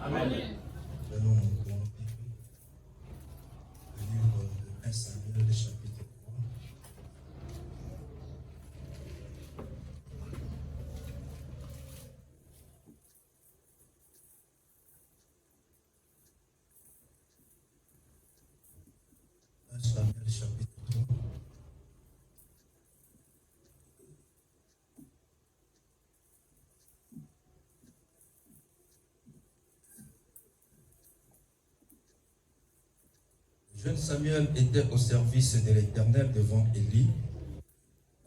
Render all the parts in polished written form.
Amen. Nous allons dans le livre de 1 Samuel, chapitre 3. Samuel, chapitre 3. Le jeune Samuel était au service de l'Éternel devant Élie.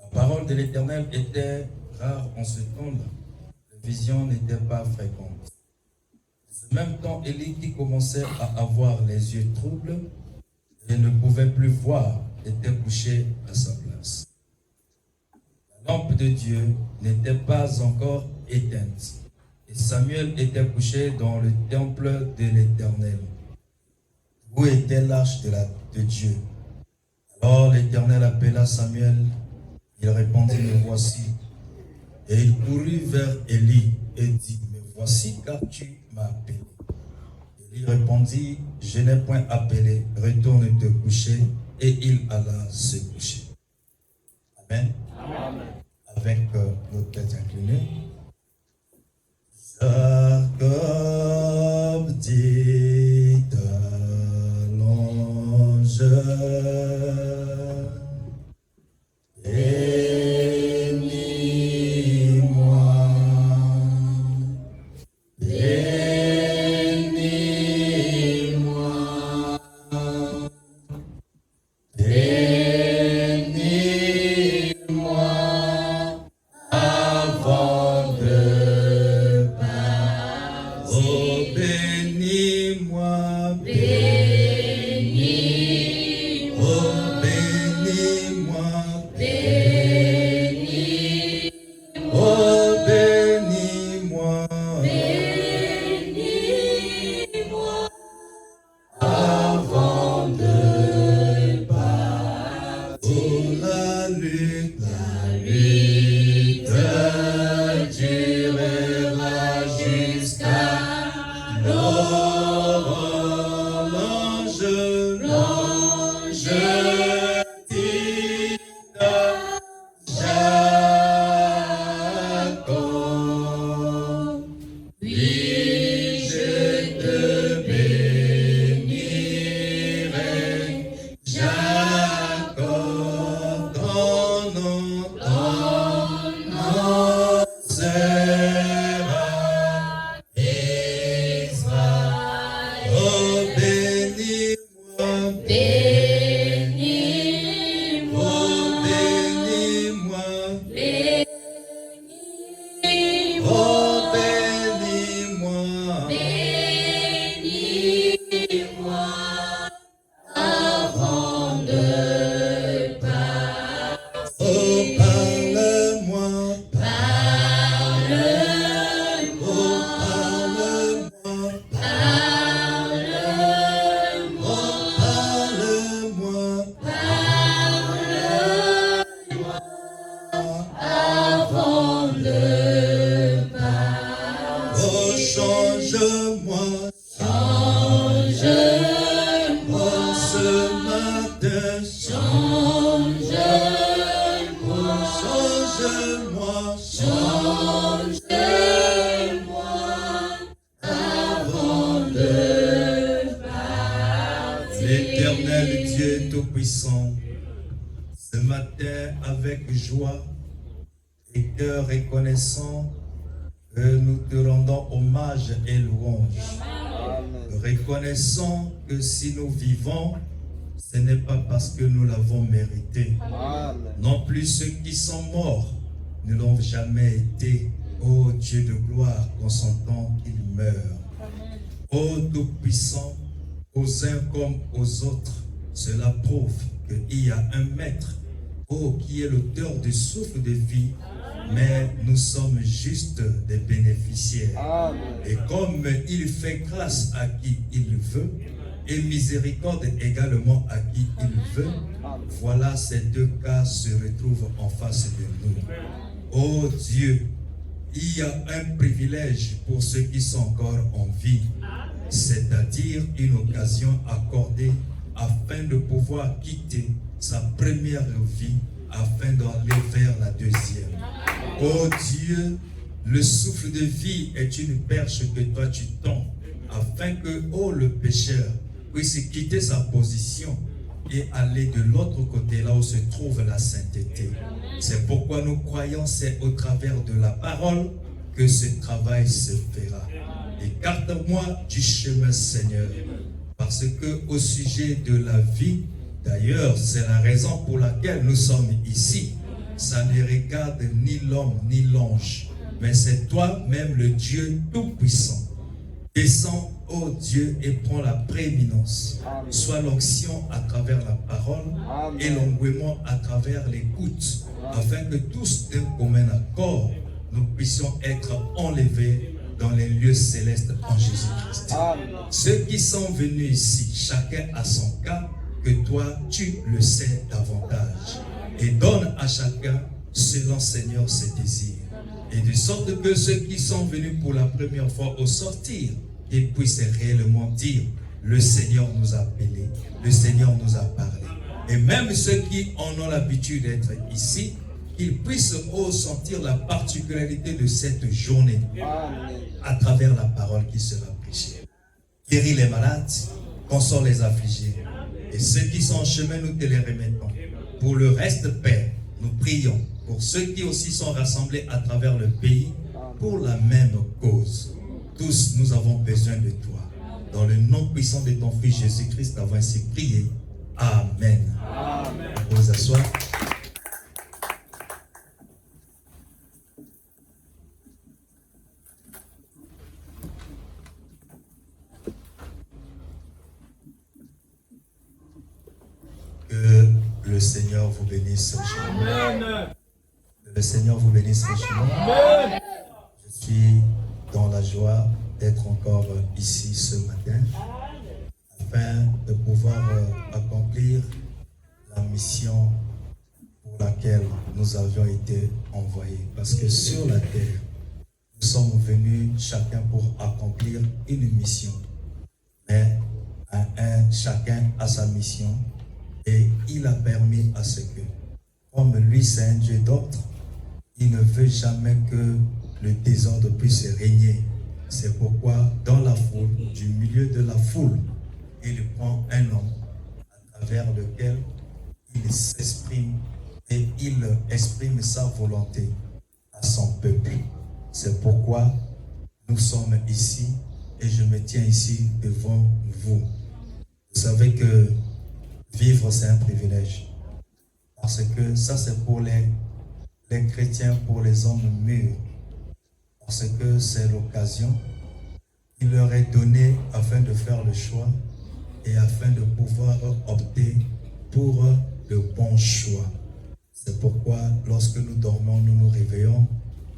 La parole de l'Éternel était rare en ce temps-là. Les visions n'étaient pas fréquentes. En même temps, Élie, qui commençait à avoir les yeux troubles et ne pouvait plus voir, était couché à sa place. La lampe de Dieu n'était pas encore éteinte, et Samuel était couché dans le temple de l'Éternel, où était l'arche de Dieu. Alors l'Éternel appela Samuel, il répondit, me voici. Et il courut vers Élie et dit, me voici car tu m'as appelé. Élie répondit, je n'ai point appelé, retourne te coucher. Et il alla se coucher. Amen. Amen. Avec nos têtes inclinées. Jacob dit à l'ange, L'Éternel Dieu Tout-Puissant, ce matin avec joie et cœur reconnaissant, nous te rendons hommage et louange. Reconnaissant que si nous vivons, ce n'est pas parce que nous l'avons mérité. Non plus ceux qui sont morts ne l'ont jamais été. Ô Dieu de gloire, consentant qu'ils meurent. Ô Tout-Puissant, aux uns comme aux autres, cela prouve qu'il y a un maître, qui est l'auteur du souffle de vie, mais nous sommes juste des bénéficiaires. Amen. Et comme il fait grâce à qui il veut, et miséricorde également à qui il veut, voilà, ces deux cas se retrouvent en face de nous. Ô Dieu, il y a un privilège pour ceux qui sont encore en vie. c'est-à-dire une occasion accordée afin de pouvoir quitter sa première vie afin d'aller vers la deuxième. Oh Dieu, le souffle de vie est une perche que toi tu tends afin que, oh, le pécheur puisse quitter sa position et aller de l'autre côté, là où se trouve la sainteté. C'est pourquoi nous croyons, c'est au travers de la parole que ce travail se fera. Écarte-moi du chemin, Seigneur, parce que au sujet de la vie, d'ailleurs, c'est la raison pour laquelle nous sommes ici. Ça ne regarde ni l'homme ni l'ange, mais c'est toi-même, le Dieu Tout-Puissant. Descends, ô Dieu, et prends la prééminence. Soit l'onction à travers la parole et l'ongouement à travers l'écoute, afin que tous d'un commun accord, nous puissions être enlevés dans les lieux célestes en Jésus-Christ. Ceux qui sont venus ici, chacun à son cas, que toi, tu le sais davantage. Et donne à chacun selon Seigneur ses désirs. Et de sorte que ceux qui sont venus pour la première fois au sortir, ils puissent réellement dire, le Seigneur nous a appelés, le Seigneur nous a parlé. Et même ceux qui en ont l'habitude d'être ici, qu'ils puissent sentir la particularité de cette journée à travers la parole qui sera prêchée. Guéris les malades, console les affligés. Et ceux qui sont en chemin, nous te les remettons. Pour le reste, Père, nous prions pour ceux qui aussi sont rassemblés à travers le pays pour la même cause. Tous, nous avons besoin de toi. Dans le nom puissant de ton Fils Jésus-Christ, nous avons ainsi prié. Amen. Amen. Vous vous asseoir. Que le Seigneur vous bénisse richement. Amen. Que le Seigneur vous bénisse richement. Amen. Je suis dans la joie d'être encore ici ce matin afin de pouvoir accomplir la mission pour laquelle nous avions été envoyés. Parce que sur la terre, nous sommes venus chacun pour accomplir une mission. Mais chacun a sa mission. Et il a permis à ce que, comme lui c'est un Dieu d'autre, il ne veut jamais que le désordre puisse régner. C'est pourquoi dans la foule, du milieu de la foule, il prend un homme à travers lequel il s'exprime et il exprime sa volonté à son peuple. C'est pourquoi nous sommes ici et je me tiens ici devant vous. Vous savez que vivre, c'est un privilège. Parce que ça, c'est pour les chrétiens, pour les hommes mûrs. Parce que c'est l'occasion qu'il leur est donnée afin de faire le choix et afin de pouvoir opter pour le bon choix. C'est pourquoi, lorsque nous dormons, nous nous réveillons,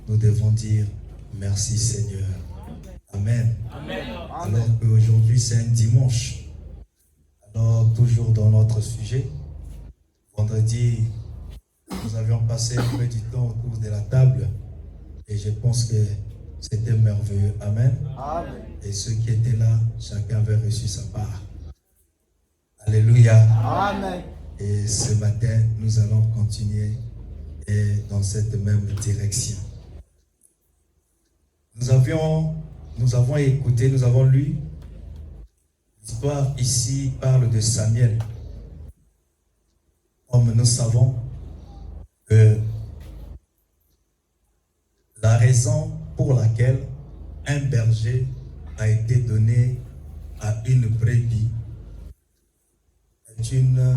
nous devons dire merci Seigneur. Amen. Amen. Alors qu'aujourd'hui, c'est un dimanche. Alors, toujours dans notre sujet, vendredi, nous avions passé un peu du temps autour de la table et je pense que c'était merveilleux. Amen. Amen. Et ceux qui étaient là, chacun avait reçu sa part. Alléluia. Amen. Et ce matin, nous allons continuer dans cette même direction. Nous avons écouté, nous avons lu. L'histoire ici parle de Samuel. Comme nous savons que la raison pour laquelle un berger a été donné à une brebis est une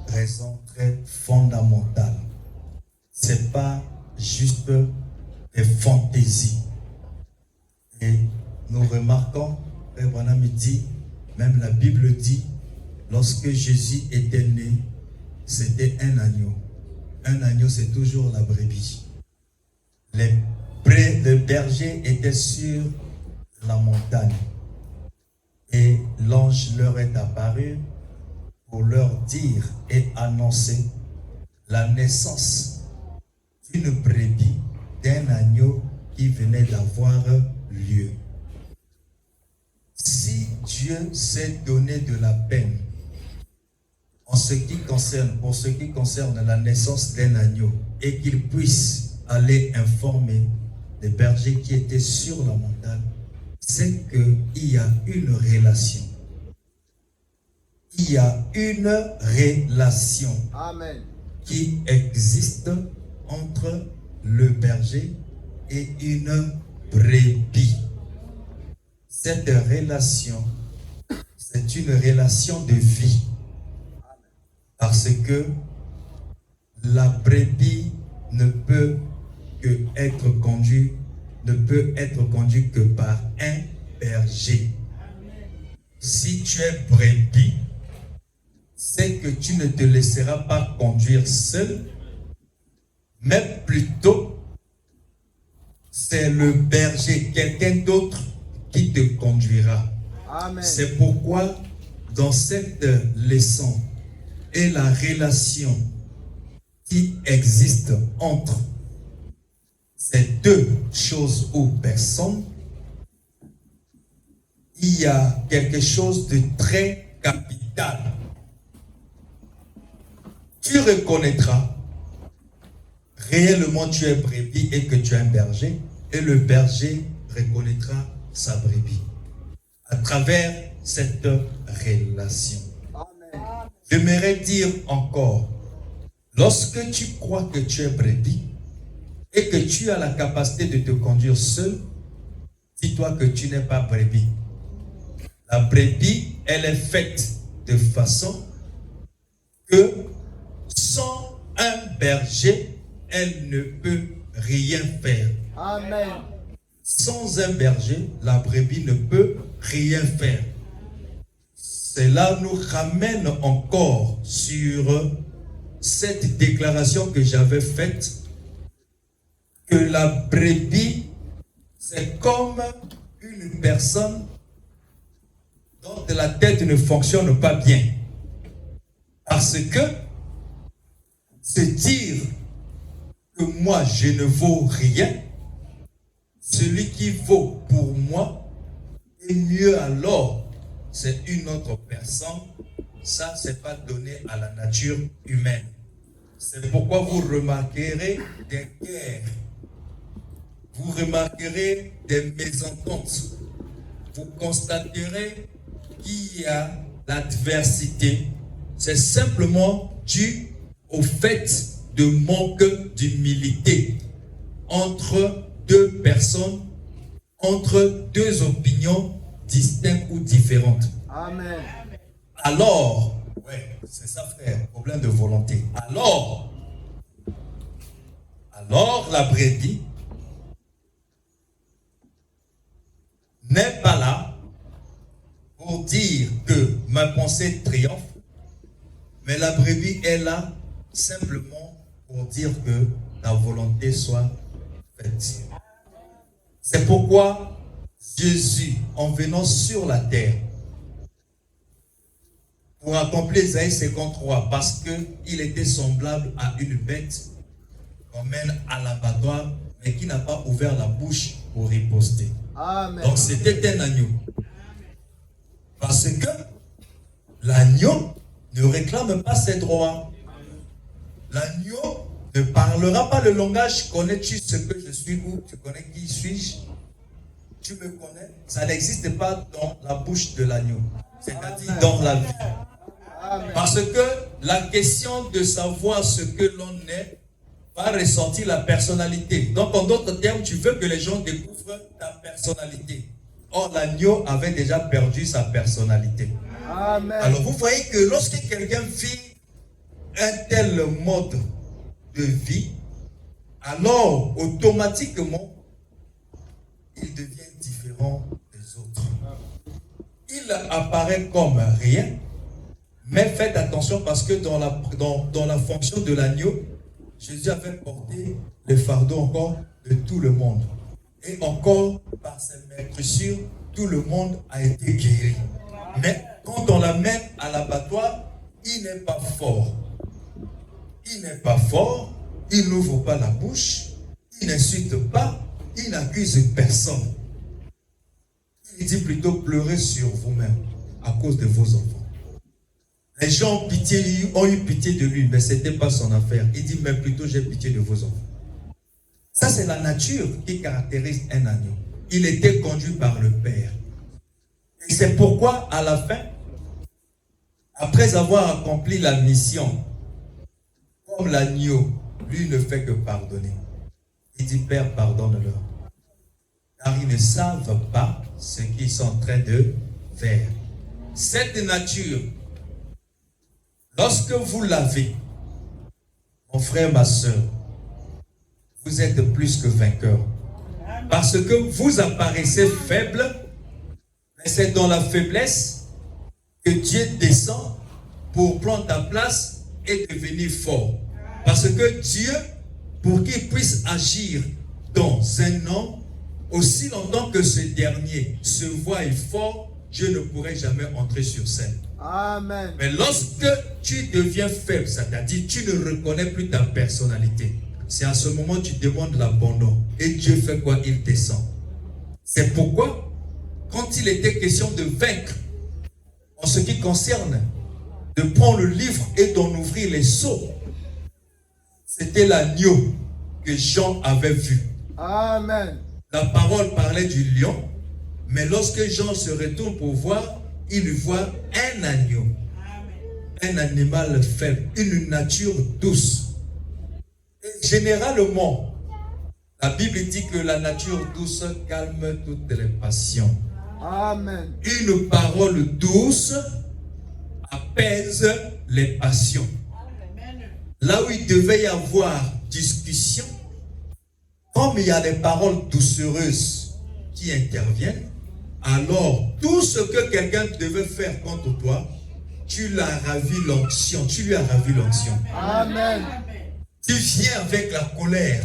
raison très fondamentale. Ce n'est pas juste des fantaisies. Et nous remarquons, Frère Branham dit, même la Bible dit, lorsque Jésus était né, c'était un agneau. Un agneau, c'est toujours la brebis. Le berger était sur la montagne. Et l'ange leur est apparu pour leur dire et annoncer la naissance d'une brebis, d'un agneau qui venait d'avoir lieu. Si Dieu s'est donné de la peine pour ce qui concerne la naissance d'un agneau, et qu'il puisse aller informer les bergers qui étaient sur la montagne, c'est qu'il y a une relation. Il y a une relation Amen. qui existe entre le berger et une brebis. Cette relation, c'est une relation de vie. Parce que la brebis ne peut être conduite que par un berger. Si tu es brebis, c'est que tu ne te laisseras pas conduire seul, mais plutôt c'est le berger, quelqu'un d'autre qui te conduira. Amen. C'est pourquoi dans cette leçon et la relation qui existe entre ces deux choses ou personnes, il y a quelque chose de très capital. Tu reconnaîtras réellement tu es brebis et que tu es un berger, et le berger reconnaîtra sa brebis à travers cette relation. Amen. J'aimerais dire encore, lorsque tu crois que tu es brebis et que tu as la capacité de te conduire seul, dis-toi que tu n'es pas brebis. La brebis, elle est faite de façon que sans un berger, elle ne peut rien faire. Amen. Sans un berger, la brebis ne peut rien faire. Cela nous ramène encore sur cette déclaration que j'avais faite, que la brebis, c'est comme une personne dont la tête ne fonctionne pas bien. Parce que se dire que moi je ne vaux rien, celui qui vaut pour moi est mieux, alors c'est une autre personne. Ça, c'est pas donné à la nature humaine. C'est pourquoi vous remarquerez des guerres, vous remarquerez des mésententes, vous constaterez qu'il y a l'adversité. C'est simplement dû au fait de manque d'humilité entre deux personnes, entre deux opinions distinctes ou différentes. Amen. Alors, ouais, c'est ça frère, problème de volonté. Alors la brebis n'est pas là pour dire que ma pensée triomphe, mais la brebis est là simplement pour dire que la volonté soit faite. C'est pourquoi Jésus, en venant sur la terre, pour accomplir Isaïe 53, parce qu'il était semblable à une bête qu'on mène à l'abattoir, mais qui n'a pas ouvert la bouche pour riposter. Amen. Donc c'était un agneau. Parce que l'agneau ne réclame pas ses droits. L'agneau ne parlera pas le langage. Connais-tu ce que je suis ou tu connais qui suis-je? Tu me connais? Ça n'existe pas dans la bouche de l'agneau. C'est-à-dire dans la vie. Amen. Parce que la question de savoir ce que l'on est va ressortir la personnalité. Donc en d'autres termes, tu veux que les gens découvrent ta personnalité. Or l'agneau avait déjà perdu sa personnalité. Amen. Alors vous voyez que lorsque quelqu'un vit un tel mode de vie, alors automatiquement, il devient différent des autres. Il apparaît comme rien, mais faites attention parce que dans la fonction de l'agneau, Jésus avait porté le fardeau encore de tout le monde. Et encore, par ses meurtrissures, tout le monde a été guéri. Mais quand on l'amène à l'abattoir, il n'est pas fort. Il n'est pas fort, il n'ouvre pas la bouche, il n'insulte pas, il n'accuse personne. Il dit plutôt pleurer sur vous-même. à cause de vos enfants. Les gens ont eu pitié de lui, mais ce n'était pas son affaire. Il dit, mais plutôt j'ai pitié de vos enfants. Ça, c'est la nature qui caractérise un agneau. Il était conduit par le Père. Et c'est pourquoi, à la fin, après avoir accompli la mission, comme l'agneau, lui ne fait que pardonner. Il dit, Père, pardonne-leur. Car ils ne savent pas ce qu'ils sont en train de faire. Cette nature, lorsque vous l'avez, mon frère, ma soeur, vous êtes plus que vainqueurs. Parce que vous apparaissez faible, mais c'est dans la faiblesse que Dieu descend pour prendre ta place et devenir fort. Parce que Dieu, pour qu'il puisse agir dans un homme, aussi longtemps que ce dernier se voit fort, Dieu ne pourrait jamais entrer sur scène. Amen. Mais lorsque tu deviens faible, c'est-à-dire tu ne reconnais plus ta personnalité, c'est à ce moment que tu demandes l'abandon. Et Dieu fait quoi? Il descend. C'est pourquoi, quand il était question de vaincre, en ce qui concerne de prendre le livre et d'en ouvrir les sceaux, c'était l'agneau que Jean avait vu. Amen. La parole parlait du lion, mais lorsque Jean se retourne pour voir, il voit un agneau, un animal faible, une nature douce. Et généralement, la Bible dit que la nature douce calme toutes les passions. Amen. Une parole douce apaise les passions. Là où il devait y avoir discussion, comme il y a des paroles doucereuses qui interviennent, alors tout ce que quelqu'un devait faire contre toi, tu l'as ravi l'onction, tu lui as ravi l'onction. Amen. Tu viens avec la colère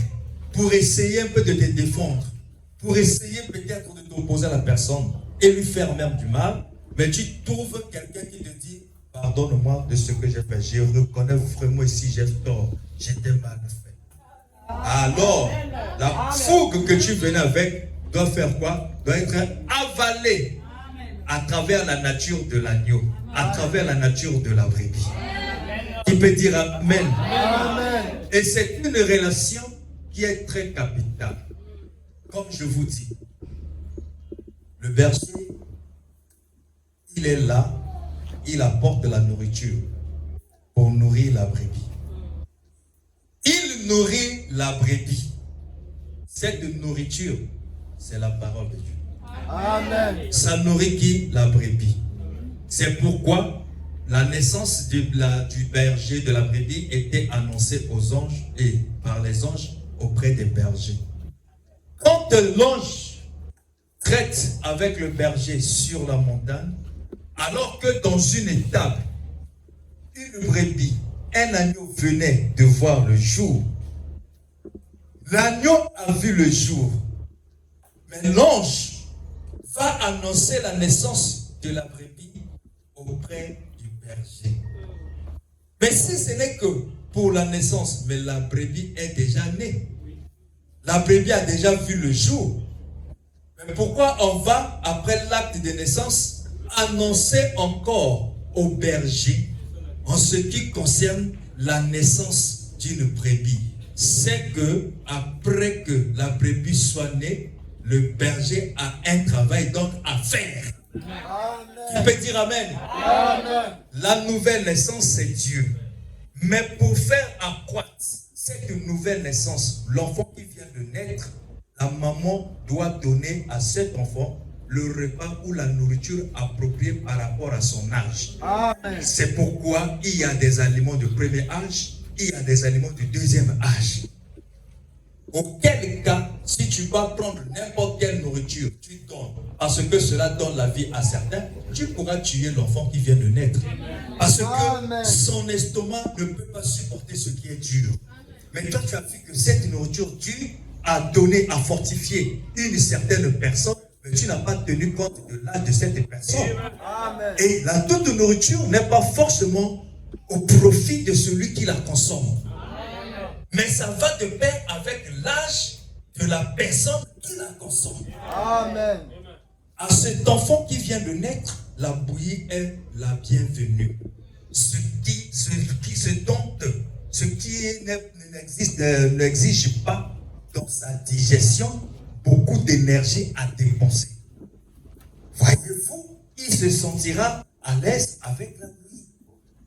pour essayer un peu de te défendre, pour essayer peut-être de t'opposer à la personne et lui faire même du mal, mais tu trouves quelqu'un qui te dit, pardonne-moi de ce que j'ai fait, je reconnais vraiment si j'ai tort, j'étais mal fait. Alors, la fougue que tu venais avec doit faire quoi? Doit être avalée à travers la nature de l'agneau, à travers la nature de la brebis. Qui peut dire Amen. Amen. Et c'est une relation qui est très capitale. Comme je vous dis, le berger, il est là, il apporte de la nourriture pour nourrir la brebis. Il nourrit la brebis. Cette nourriture, c'est la parole de Dieu. Amen. Ça nourrit qui? La brebis. C'est pourquoi la naissance du berger de la brebis était annoncée aux anges et par les anges auprès des bergers. Quand l'ange traite avec le berger sur la montagne, alors que dans une étape, une brebis, un agneau venait de voir le jour. L'agneau a vu le jour. Mais l'ange va annoncer la naissance de la brebis auprès du berger. Mais si ce n'est que pour la naissance, mais la brebis est déjà née. La brebis a déjà vu le jour. Mais pourquoi on va, après l'acte de naissance, annoncer encore au berger en ce qui concerne la naissance d'une brebis? C'est que après que la brebis soit née, le berger a un travail donc à faire. Amen. Tu peux dire Amen. Amen. La nouvelle naissance, c'est Dieu. Mais pour faire accroître cette nouvelle naissance, l'enfant qui vient de naître, la maman doit donner à cet enfant le repas ou la nourriture appropriée par rapport à son âge. Amen. C'est pourquoi il y a des aliments de premier âge, il y a des aliments de deuxième âge. Auquel cas, si tu vas prendre n'importe quelle nourriture, tu donnes, parce que cela donne la vie à certains, tu pourras tuer l'enfant qui vient de naître. Parce que Amen. son estomac ne peut pas supporter ce qui est dur. Mais toi, tu as vu que cette nourriture dure a donné, a fortifié une certaine personne, mais tu n'as pas tenu compte de l'âge de cette personne. Amen. Et la toute nourriture n'est pas forcément au profit de celui qui la consomme. Mais ça va de pair avec l'âge de la personne qui la consomme. Amen. À cet enfant qui vient de naître, la bouillie est la bienvenue. Ce qui n'exige pas dans sa digestion beaucoup d'énergie à dépenser. Voyez-vous, il se sentira à l'aise avec la bouillie.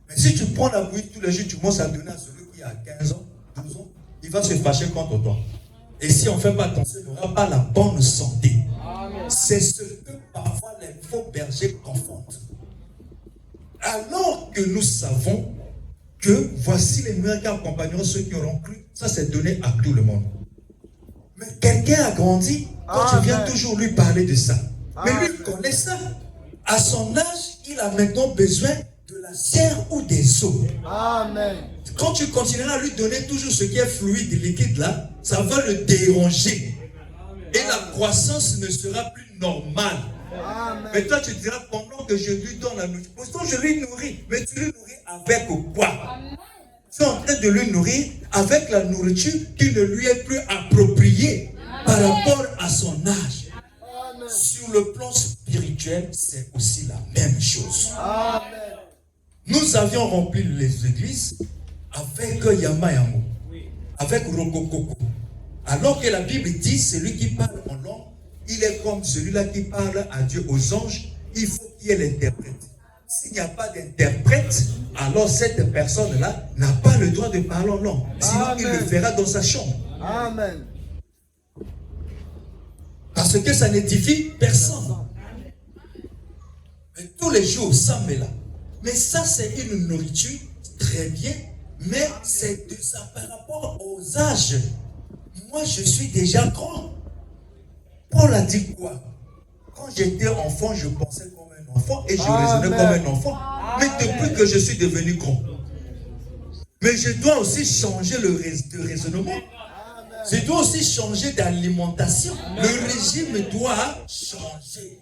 Mais si tu prends la bouillie tous les jours, tu commences à donner à celui qui a 15 ans, 12 ans, il va se fâcher contre toi. Et si on ne fait pas attention, il n'aura pas la bonne santé. C'est ce que parfois les faux bergers confondent. Alors que nous savons que voici les miracles qui accompagneront ceux qui auront cru, ça c'est donné à tout le monde. Mais quelqu'un a grandi quand tu viens toujours lui parler de ça. Mais lui il connaît ça. À son âge, il a maintenant besoin de la chair ou des os. Amen. Quand tu continueras à lui donner toujours ce qui est fluide et liquide là, ça va le déranger. Et la croissance ne sera plus normale. Amen. Mais toi tu diras, pendant que je lui donne la nourriture, pourtant je lui nourris, mais tu lui nourris avec quoi? Tu es en train de lui nourrir avec la nourriture qui ne lui est plus appropriée par rapport à son âge. Amen. Sur le plan spirituel, c'est aussi la même chose. Amen. Nous avions rempli les églises avec Yamayamo, avec Rokokoko. Alors que la Bible dit, celui qui parle en langue, il est comme celui-là qui parle à Dieu, aux anges, il faut qu'il y ait l'interprète. S'il n'y a pas d'interprète, alors cette personne-là n'a pas le droit de parler en langue. Sinon, Amen. il le fera dans sa chambre. Amen. Parce que ça n'édifie personne. Mais tous les jours, ça met là. Mais ça, c'est une nourriture, très bien, mais c'est de ça par rapport aux âges. Moi, je suis déjà grand. Paul a dit quoi? Quand j'étais enfant, je pensais comme un enfant et je raisonnais comme un enfant. Mais depuis que je suis devenu grand, mais je dois aussi changer de raisonnement. Je dois aussi changer d'alimentation. Le régime doit changer.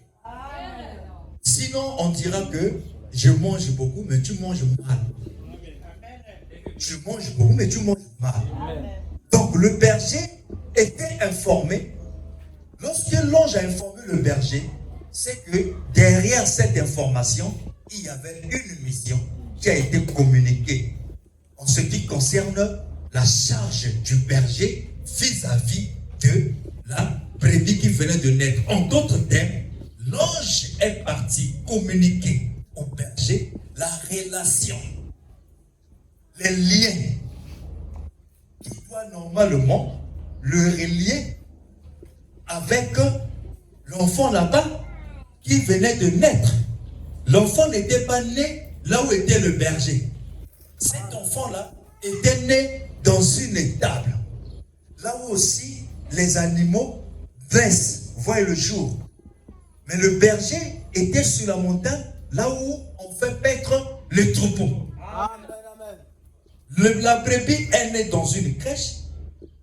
Sinon, on dira que je mange beaucoup, mais tu manges mal. Tu manges beaucoup, mais tu manges mal. Donc, le berger était informé. Lorsque l'ange a informé le berger, c'est que derrière cette information, il y avait une mission qui a été communiquée en ce qui concerne la charge du berger vis-à-vis de la brebis qui venait de naître. En d'autres termes, l'ange est parti communiquer au berger la relation, les liens qui doit normalement le relier avec l'enfant là-bas qui venait de naître. L'enfant n'était pas né là où était le berger. Cet enfant-là était né dans une étable. Là où aussi les animaux naissent, voient le jour. Mais le berger était sur la montagne, là où on fait paître les troupeaux. La brebis est née dans une crèche,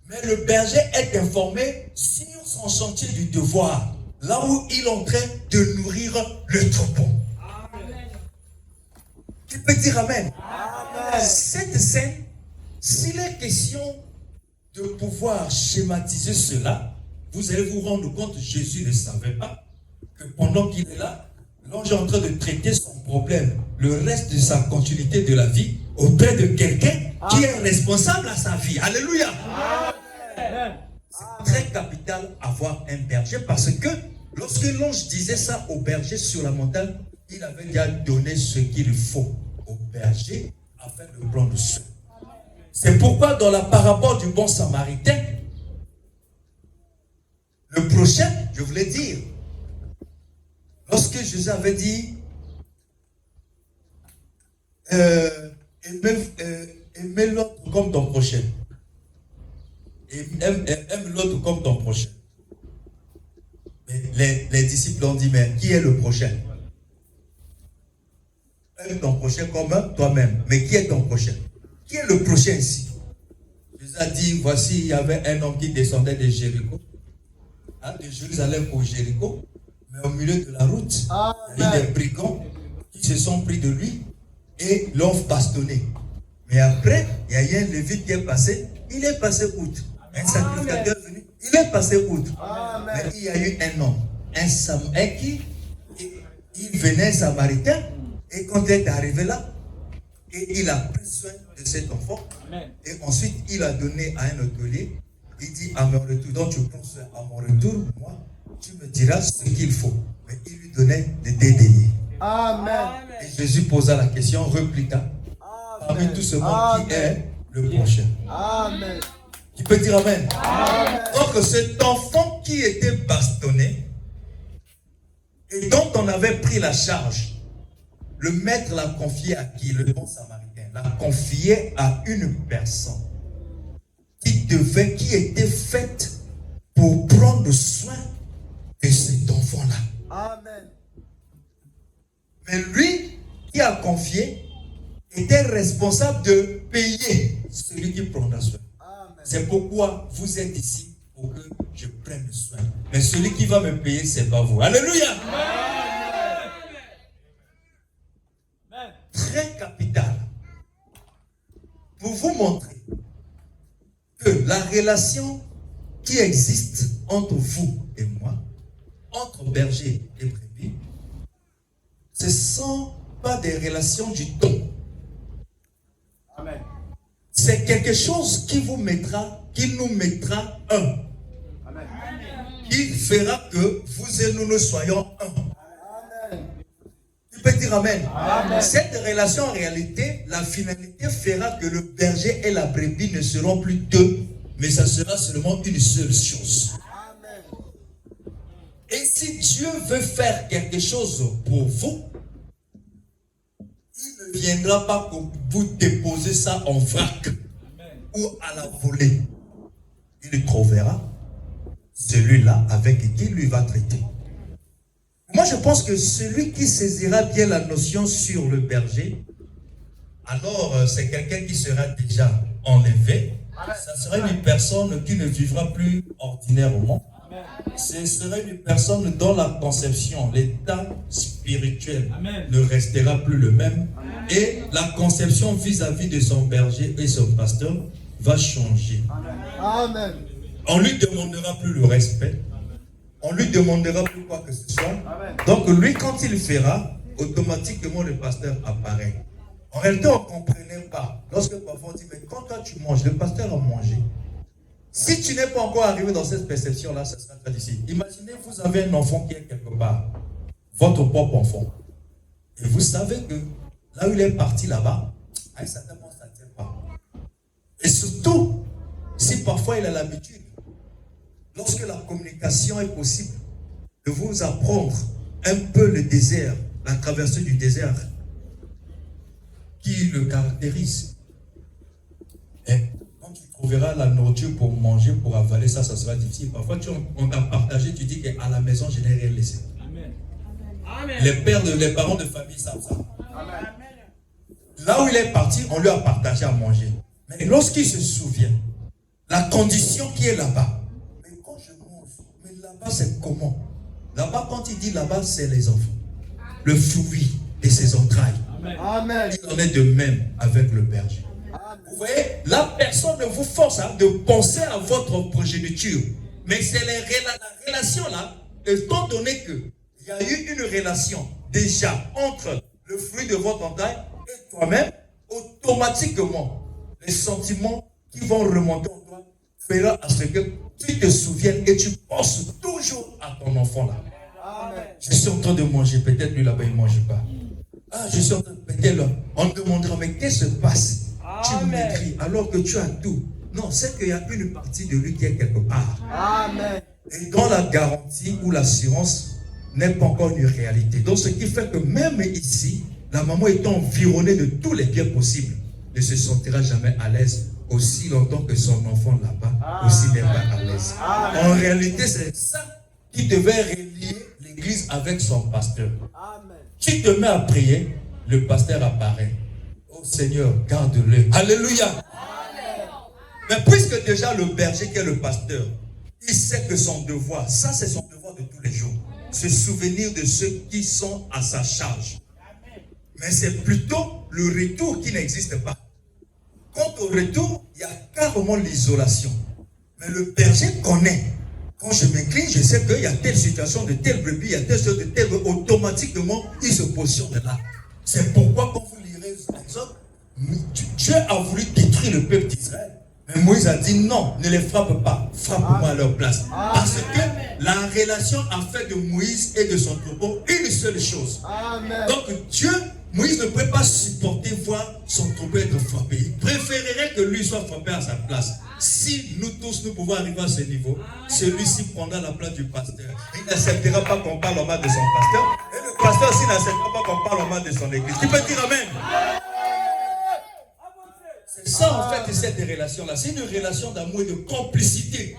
mais le berger est informé sur son chantier du devoir, là où il est en train de nourrir le troupeau. Tu peux dire Amen. Amen. Cette scène, s'il est question de pouvoir schématiser cela, vous allez vous rendre compte que Jésus ne savait pas que pendant qu'il est là, l'ange est en train de traiter son problème, le reste de sa continuité de la vie, auprès de quelqu'un qui est responsable à sa vie. Alléluia. C'est très capital avoir un berger parce que lorsque l'ange disait ça au berger sur la montagne, il avait déjà donné ce qu'il faut au berger afin de prendre soin. C'est pourquoi dans la parabole du bon samaritain, le prochain, je voulais dire, lorsque Jésus avait dit aimez l'autre comme ton prochain. Aime l'autre comme ton prochain. Mais les disciples ont dit, mais qui est le prochain? Aime ton prochain comme toi-même. Mais qui est ton prochain? Qui est le prochain ici? Jésus a dit, voici, il y avait un homme qui descendait de Jéricho, de Jérusalem pour Jéricho, mais au milieu de la route, il y a des brigands qui se sont pris de lui et l'ont bastonné. Mais après, il y a eu un lévite qui est passé, il est passé outre. Un sacrificateur est venu, il est passé outre. Mais il y a eu un homme, un Samuel qui il venait samaritain et quand il est arrivé là, et il a pris soin de cet enfant. Amen. Et ensuite il a donné à un hôtelier. Il dit à mon retour, donc tu prends soin à mon retour, moi, tu me diras ce qu'il faut. Mais il lui donnait des deniers. Amen. Et Jésus posa la question, répliqua, parmi tout ce monde, qui est le prochain? Amen. Qui peut dire amen? Amen. Donc cet enfant qui était bastonné et dont on avait pris la charge, le maître l'a confié à qui? Le bon samaritain l'a confié à une personne qui était faite pour prendre soin de cet enfant-là. Amen. Mais lui qui a confié était responsable de payer celui qui prendra soin. Amen. C'est pourquoi vous êtes ici pour que je prenne soin. Mais celui qui va me payer, c'est pas vous. Alléluia. Amen. Très capital. Pour vous montrer que la relation qui existe entre vous et moi, entre berger et brebis, ce ne sont pas des relations du don. Amen. C'est quelque chose qui vous mettra, qui nous mettra un. Amen. Qui fera que vous et nous soyons un. Amen. Tu peux dire amen. Amen. Cette relation en réalité, la finalité fera que le berger et la brebis ne seront plus deux, mais ça sera seulement une seule chose. Amen. Et si Dieu veut faire quelque chose pour vous, il ne viendra pas pour vous déposer ça en vrac ou à la volée. Il trouvera celui-là avec qui lui va traiter. Moi, je pense que celui qui saisira bien la notion sur le berger, alors c'est quelqu'un qui sera déjà enlevé. Ça sera une personne qui ne vivra plus ordinairement. Ce sera une personne dont la conception, l'état spirituel ne restera plus le même. Et la conception vis-à-vis de son berger et son pasteur va changer. Amen. On ne lui demandera plus le respect. On ne lui demandera plus quoi que ce soit. Amen. Donc lui, quand il fera, automatiquement le pasteur apparaît. En réalité, on ne comprenait pas. Lorsque parfois on dit, mais quand toi tu manges, le pasteur a mangé. Si tu n'es pas encore arrivé dans cette perception-là, ça sera très difficile. Imaginez, vous avez un enfant qui est quelque part, votre propre enfant. Et vous savez que là où il est parti là-bas, à un certain moment, ça ne tient pas. Et surtout, si parfois il a l'habitude, lorsque la communication est possible, de vous apprendre un peu le désert, la traversée du désert, qui le caractérise. Et quand tu trouveras la nourriture pour manger, pour avaler, ça sera difficile. Parfois, on t'a partagé, tu dis qu'à la maison, je n'ai rien laissé. Amen. Les parents de famille savent ça. Amen. Là où il est parti, on lui a partagé à manger. Mais lorsqu'il se souvient, la condition qui est là-bas, mais quand je mange, mais là-bas c'est comment? Là-bas, quand il dit là-bas, c'est les enfants. Le fruit de ses entrailles. Amen. Il en est de même avec le berger. Amen. Vous voyez, la personne ne vous force de penser à votre progéniture. Mais c'est la relation là, étant donné qu'il y a eu une relation déjà entre le fruit de votre entraille et toi-même, automatiquement, les sentiments qui vont remonter en toi feront à ce que tu te souviennes et tu penses toujours à ton enfant là. Amen. Je suis en train de manger, peut-être lui là-bas il ne mange pas. Ah, je suis en train de péter là. On te demandera, mais qu'est-ce qui se passe? Tu m'écris alors que tu as tout. Non, c'est qu'il y a une partie de lui qui est quelque part. Amen. Et dont la garantie ou l'assurance n'est pas encore une réalité. Donc ce qui fait que même ici, la maman étant environnée de tous les biens possibles, ne se sentira jamais à l'aise aussi longtemps que son enfant là-bas aussi n'est pas à l'aise. En réalité, c'est ça qui devait relier l'église avec son pasteur. Amen. Tu te mets à prier, le pasteur apparaît. Oh Seigneur, garde-le. Alléluia. Amen. Mais puisque déjà le berger qui est le pasteur, il sait que son devoir, ça c'est son devoir de tous les jours, se souvenir de ceux qui sont à sa charge. Mais c'est plutôt le retour qui n'existe pas. Quant au retour, il y a carrément l'isolation. Mais le berger connaît Quand je m'incline, je sais qu'il y a telle situation de telle brebis, il y a telle chose de telle brebis. Automatiquement, il se positionne là. C'est pourquoi quand vous lirez l'exode, Dieu a voulu détruire le peuple d'Israël. Mais Moïse a dit non, ne les frappe pas, frappe-moi à leur place. Parce que la relation a fait de Moïse et de son troupeau une seule chose. Amen. Donc Moïse ne peut pas supporter voir son troupeau être frappé. Il préférerait que lui soit frappé à sa place. Si nous tous nous pouvons arriver à ce niveau, celui-ci prendra la place du pasteur. Il n'acceptera pas qu'on parle au mal de son pasteur. Et le pasteur aussi n'acceptera pas qu'on parle au mal de son église. Tu peux dire amen? C'est ça en fait cette relation-là. C'est une relation d'amour et de complicité.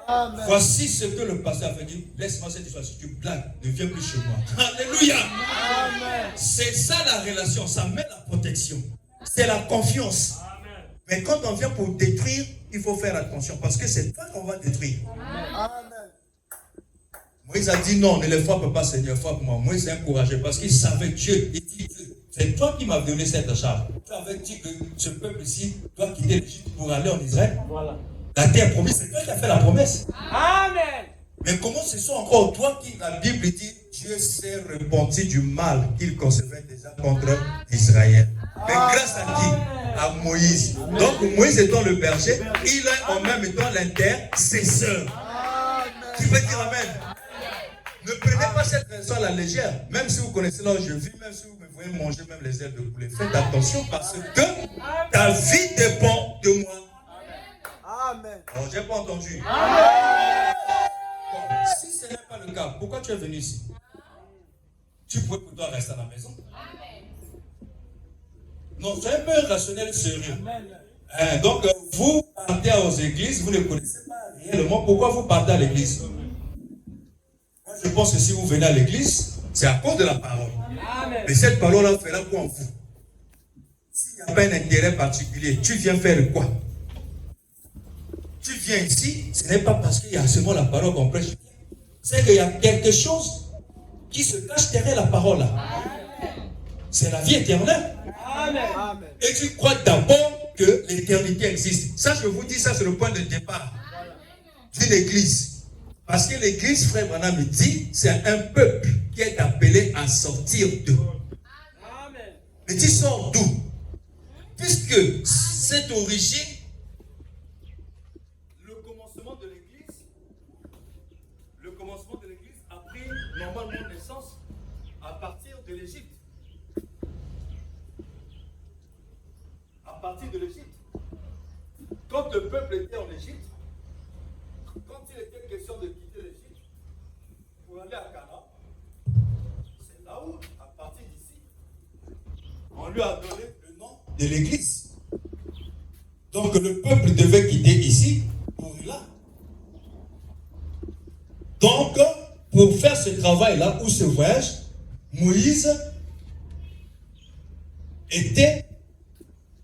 Amen. Voici ce que le pasteur avait dit. Laisse-moi cette histoire. Si tu blagues, ne viens plus chez moi. Alléluia. Amen. C'est ça la relation. Ça met la protection. C'est la confiance. Mais quand on vient pour détruire, il faut faire attention. Parce que c'est toi qu'on va détruire. Amen. Moïse a dit non, ne les frappe pas, Seigneur, frappe-moi. Moïse s'est encouragé parce qu'il savait Dieu. Il dit Dieu, c'est toi qui m'as donné cette charge. Tu avais dit que ce peuple ici doit quitter l'Égypte pour aller en Israël. Voilà. La terre promise, c'est toi qui as fait la promesse. Amen. Mais comment ce sont encore toi qui, la Bible dit, Dieu s'est repenti du mal qu'il concevait déjà contre Israël. Mais grâce à qui? À Moïse. Donc Moïse étant le berger, il est en même temps l'intercesseur. Tu peux dire amen. Ne prenez pas cette raison à la légère. Même si vous connaissez là où je vis, même si vous me voyez manger même les ailes de poulet, faites attention parce que ta vie dépend de moi. Amen. Alors, j'ai pas entendu. Bon, si ce n'est pas le cas, pourquoi tu es venu ici? Tu pourrais plutôt rester à la maison. Non, c'est un peu rationnel, sérieux. Donc, vous partez aux églises, vous ne connaissez pas réellement pourquoi vous partez à l'église. Moi, je pense que si vous venez à l'église, c'est à cause de la parole. Amen. Mais cette parole-là fera quoi en vous? S'il n'y a pas un intérêt particulier, tu viens faire quoi? Tu viens ici, ce n'est pas parce qu'il y a seulement la parole qu'on prêche. C'est qu'il y a quelque chose qui se cache derrière la parole là. C'est la vie éternelle. Amen. Et tu crois d'abord que l'éternité existe. Ça, je vous dis, ça c'est le point de départ d'une église. Parce que l'église, frère Branham me dit, c'est un peuple qui est appelé à sortir d'eux. Mais tu sors d'où? Puisque cette origine, le commencement de l'église a pris normalement naissance à partir de l'Égypte. À partir de l'Égypte. Quand le peuple était en Égypte, quand il était question de quitter l'Égypte pour aller à Canaan, c'est là où, à partir d'ici, on lui a donné le nom de l'église. Donc le peuple devait quitter ici pour là. Donc, pour faire ce travail-là, ou ce voyage, Moïse était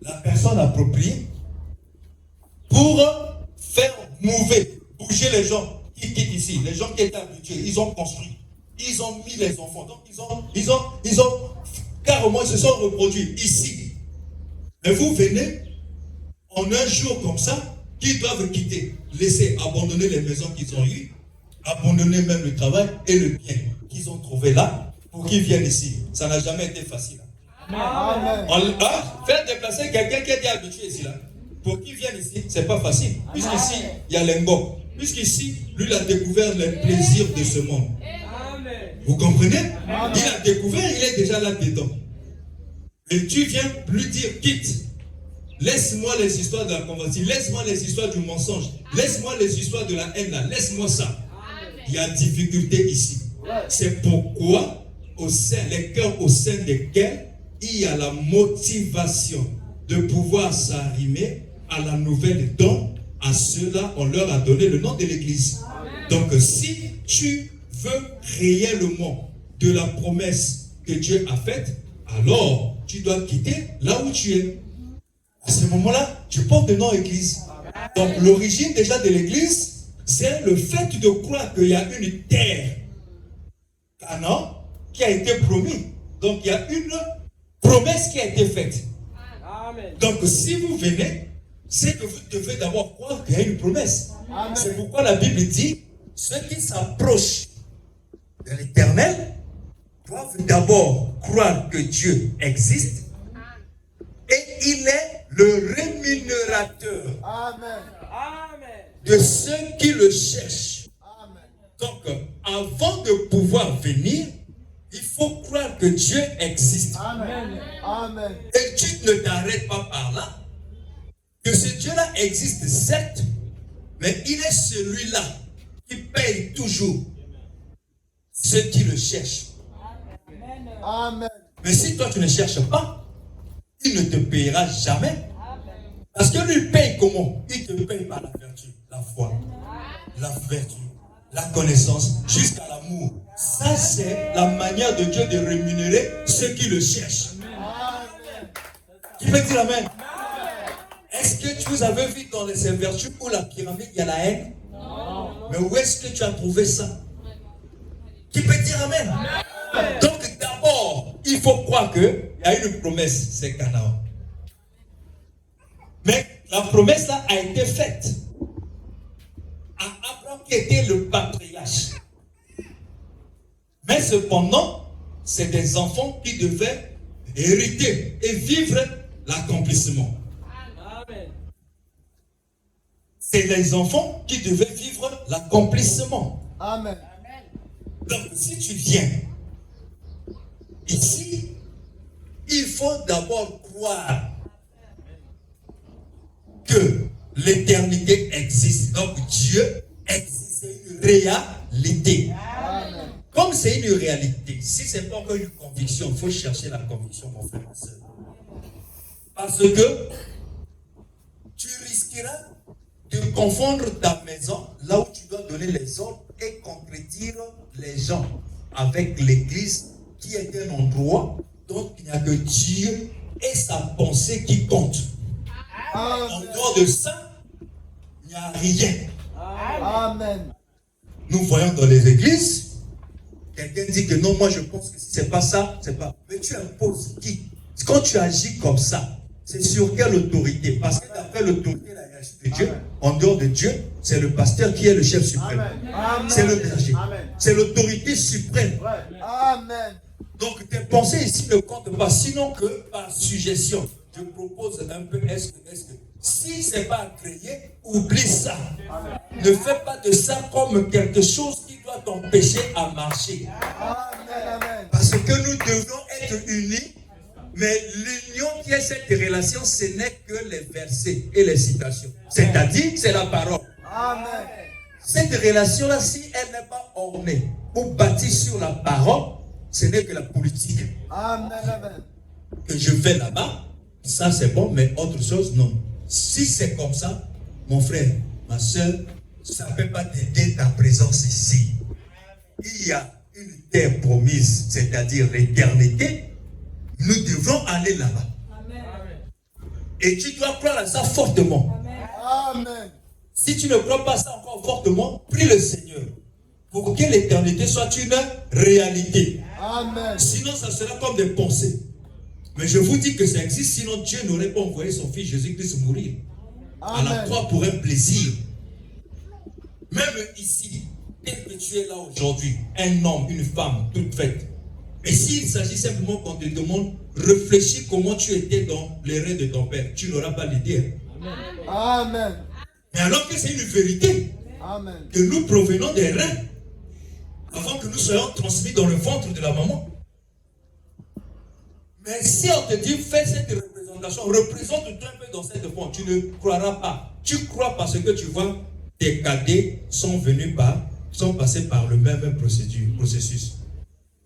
la personne appropriée pour faire bouger les gens qui quittent ici, les gens qui étaient habitués. Ils ont construit, ils ont mis les enfants, donc ils ont carrément, ils se sont reproduits ici. Et vous venez en un jour comme ça, qu'ils doivent quitter, laisser abandonner les maisons qu'ils ont eues, abandonner même le travail et le bien qu'ils ont trouvé là pour qu'ils viennent ici. Ça n'a jamais été facile. Amen. Faire déplacer quelqu'un qui était habitué ici là, pour qu'il vienne ici, c'est pas facile. Puisqu'ici, il y a l'Engok. Puisqu'ici, lui, il a découvert les plaisirs de ce monde. Vous comprenez? Il a découvert, il est déjà là-dedans. Et tu viens lui dire, quitte. Laisse-moi les histoires de la convoitise. Laisse-moi les histoires du mensonge. Laisse-moi les histoires de la haine là. Laisse-moi ça. Il y a difficulté ici. C'est pourquoi, les cœurs au sein desquels il y a la motivation de pouvoir s'arrimer à la nouvelle don. À ceux-là, on leur a donné le nom de l'église. Donc, si tu veux réellement de la promesse que Dieu a faite, alors tu dois quitter là où tu es. À ce moment-là, tu portes le nom église. Donc, l'origine déjà de l'église, c'est le fait de croire qu'il y a une terre, Canaan, qui a été promise. Donc, il y a une promesse qui a été faite. Amen. Donc, si vous venez, c'est que vous devez d'abord croire qu'il y a une promesse. C'est pourquoi la Bible dit, ceux qui s'approchent de l'Éternel doivent d'abord croire que Dieu existe et il est le rémunérateur de ceux qui le cherchent. Donc, avant de pouvoir venir, il faut croire que Dieu existe. Et tu ne t'arrêtes pas par là. Que ce Dieu-là existe, certes, mais il est celui-là qui paye toujours ceux qui le cherchent. Mais si toi tu ne cherches pas, il ne te payera jamais. Parce que lui paye comment? Il te paye par la vertu, la foi, la vertu, la connaissance, jusqu'à l'amour. Ça, c'est la manière de Dieu de rémunérer ceux qui le cherchent. Qui peut dire amen? Est-ce que vous avez vu dans ces vertus où la pyramide, il y a la haine? Non. Mais où est-ce que tu as trouvé ça? Qui peut dire amen? Donc d'abord, il faut croire qu'il y a une promesse, c'est Canaan. Mais la promesse là a été faite à Abraham qui était le patriarche. Mais cependant, c'est des enfants qui devaient hériter et vivre l'accomplissement. C'est les enfants qui devaient vivre l'accomplissement. Amen. Donc, si tu viens ici, il faut d'abord croire que l'éternité existe. Donc, Dieu existe. C'est une réalité. Amen. Comme c'est une réalité, si ce n'est pas encore une conviction, il faut chercher la conviction, mon frère, ma soeur. Parce que tu risqueras de confondre ta maison, là où tu dois donner les ordres, et contredire les gens avec l'église, qui est un endroit dont il n'y a que Dieu et sa pensée qui compte. En dehors de ça, il n'y a rien. Amen. Nous voyons dans les églises, quelqu'un dit que non, moi je pense que si c'est pas ça, c'est pas. Mais tu imposes qui? Quand tu agis comme ça, c'est sur quelle autorité? Parce que d'après l'autorité de la hiérarchie de Dieu, en dehors de Dieu, c'est le pasteur qui est le chef suprême. C'est le berger. C'est l'autorité suprême. Amen. Donc tes pensées ici ne comptent pas, sinon que par suggestion. Je propose un peu, est-ce que, si c'est pas à créer, oublie ça. Ne fais pas de ça comme quelque chose qui doit t'empêcher à marcher. Amen. Parce que nous devons être unis, mais l'union qui est cette relation, ce n'est que les versets et les citations. C'est-à-dire, c'est la parole. Amen. Cette relation-là, si elle n'est pas ornée ou bâtie sur la parole, ce n'est que la politique. Amen. Que je vais là-bas, ça c'est bon, mais autre chose, non. Si c'est comme ça, mon frère, ma soeur, ça ne peut pas t'aider ta présence ici. Il y a une terre promise, c'est-à-dire l'éternité. Nous devons aller là-bas. Et tu dois croire à ça fortement. Amen. Si tu ne crois pas ça encore fortement, prie le Seigneur pour que l'éternité soit une réalité. Amen. Sinon, ça sera comme des pensées. Mais je vous dis que ça existe, sinon Dieu n'aurait pas envoyé son fils Jésus-Christ mourir à la croix pour un plaisir. Même ici, tel que tu es là aujourd'hui, un homme, une femme, toute faite. Et s'il s'agit simplement qu'on te demande, réfléchis comment tu étais dans les reins de ton père, tu n'auras pas l'idée. Amen. Mais alors que c'est une vérité, Amen. que nous provenons des reins, avant que nous soyons transmis dans le ventre de la maman. Mais si on te dit, fais cette représentation, représente-toi un peu dans cette forme, tu ne croiras pas. Tu crois parce que tu vois, tes cadets sont passés par le même processus.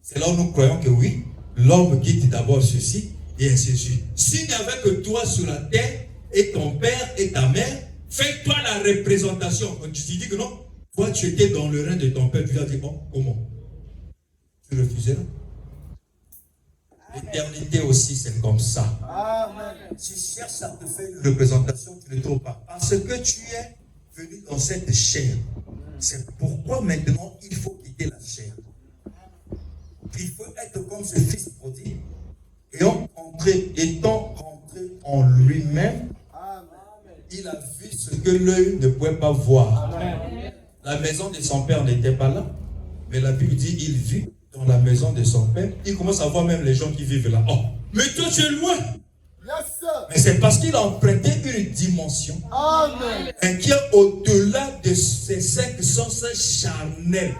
C'est là où nous croyons que oui, l'homme quitte d'abord ceci et ainsi de suite. S'il n'y avait que toi sur la terre, et ton père et ta mère, fais-toi la représentation. Quand tu te dis que non, toi tu étais dans le rein de ton père, tu vas dire, oh, comment? Tu refuseras? L'éternité aussi, c'est comme ça. Amen. Tu cherches à te faire une représentation, tu ne trouves pas. Parce que tu es venu dans cette chair. C'est pourquoi maintenant, il faut quitter la chair. Il faut être comme ce fils prodigue. Et étant rentré en lui-même, il a vu ce que l'œil ne pouvait pas voir. Amen. La maison de son père n'était pas là. Mais la Bible dit il vit dans la maison de son père. Il commence à voir même les gens qui vivent là. Oh, mais toi tu es loin. Yes, sir. Mais c'est parce qu'il a emprunté une dimension qui est au-delà de ces cinq sens charnels.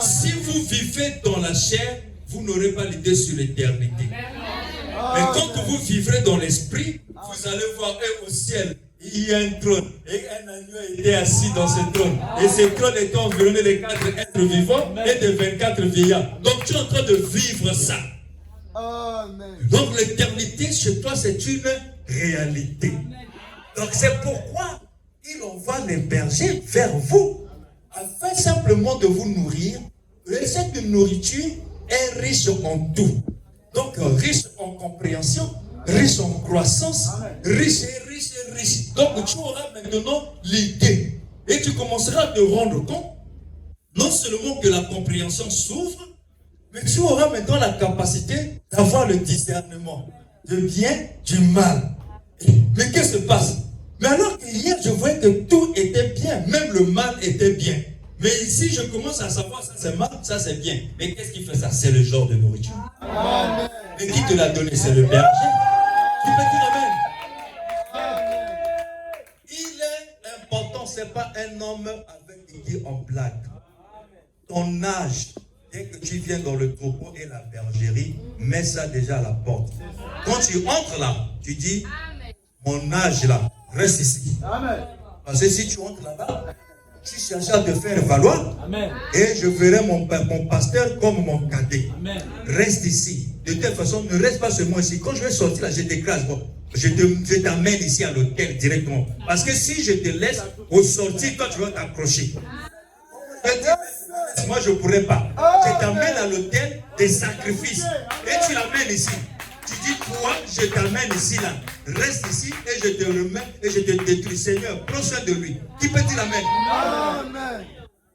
Si vous vivez dans la chair, vous n'aurez pas l'idée sur l'éternité. Mais quand vous vivrez dans l'esprit, vous allez voir au ciel, il y a un trône. Et un agneau était assis dans ce trône. Et ce trône était environné de 4 êtres vivants et de 24 vieillards. Donc tu es en train de vivre ça. Amen. Donc l'éternité chez toi, c'est une réalité. Donc c'est pourquoi il envoie les bergers vers vous, afin simplement de vous nourrir. Et cette nourriture est riche en tout. Donc riche en compréhension, riche en croissance, riche et riche et riche. Donc tu auras maintenant l'idée. Et tu commenceras à te rendre compte, non seulement que la compréhension s'ouvre, mais tu auras maintenant la capacité d'avoir le discernement de bien, du mal. Mais qu'est-ce qui se passe? Mais alors que hier, je voyais que tout était bien, même le mal était bien. Mais ici, je commence à savoir ça c'est mal, ça c'est bien. Mais qu'est-ce qui fait ça? C'est le genre de nourriture. Amen. Mais qui te l'a donné? C'est le berger. Tu peux dire amen. Il est important, ce n'est pas un homme avec des guillemets en blague. Ton âge, dès que tu viens dans le troupeau et la bergerie, mets ça déjà à la porte. Quand tu entres là, tu dis, mon âge là, reste ici. Amen. Parce que si tu entres là-bas, tu cherches à te faire valoir. Amen. Et je verrai mon pasteur comme mon cadet. Amen. Reste ici. De telle façon, ne reste pas seulement ici. Quand je vais sortir là, je t'écrase. Bon, je t'amène ici à l'hôtel directement. Parce que si je te laisse au sortir, toi tu vas t'accrocher. Moi je ne pourrais pas. Je t'amène à l'hôtel des sacrifices. Et tu l'amènes ici. Tu dis, toi, je t'amène ici là. Reste ici et je te remets et je te détruis. Seigneur, prends soin de lui. Qui peut dire amen? Amen.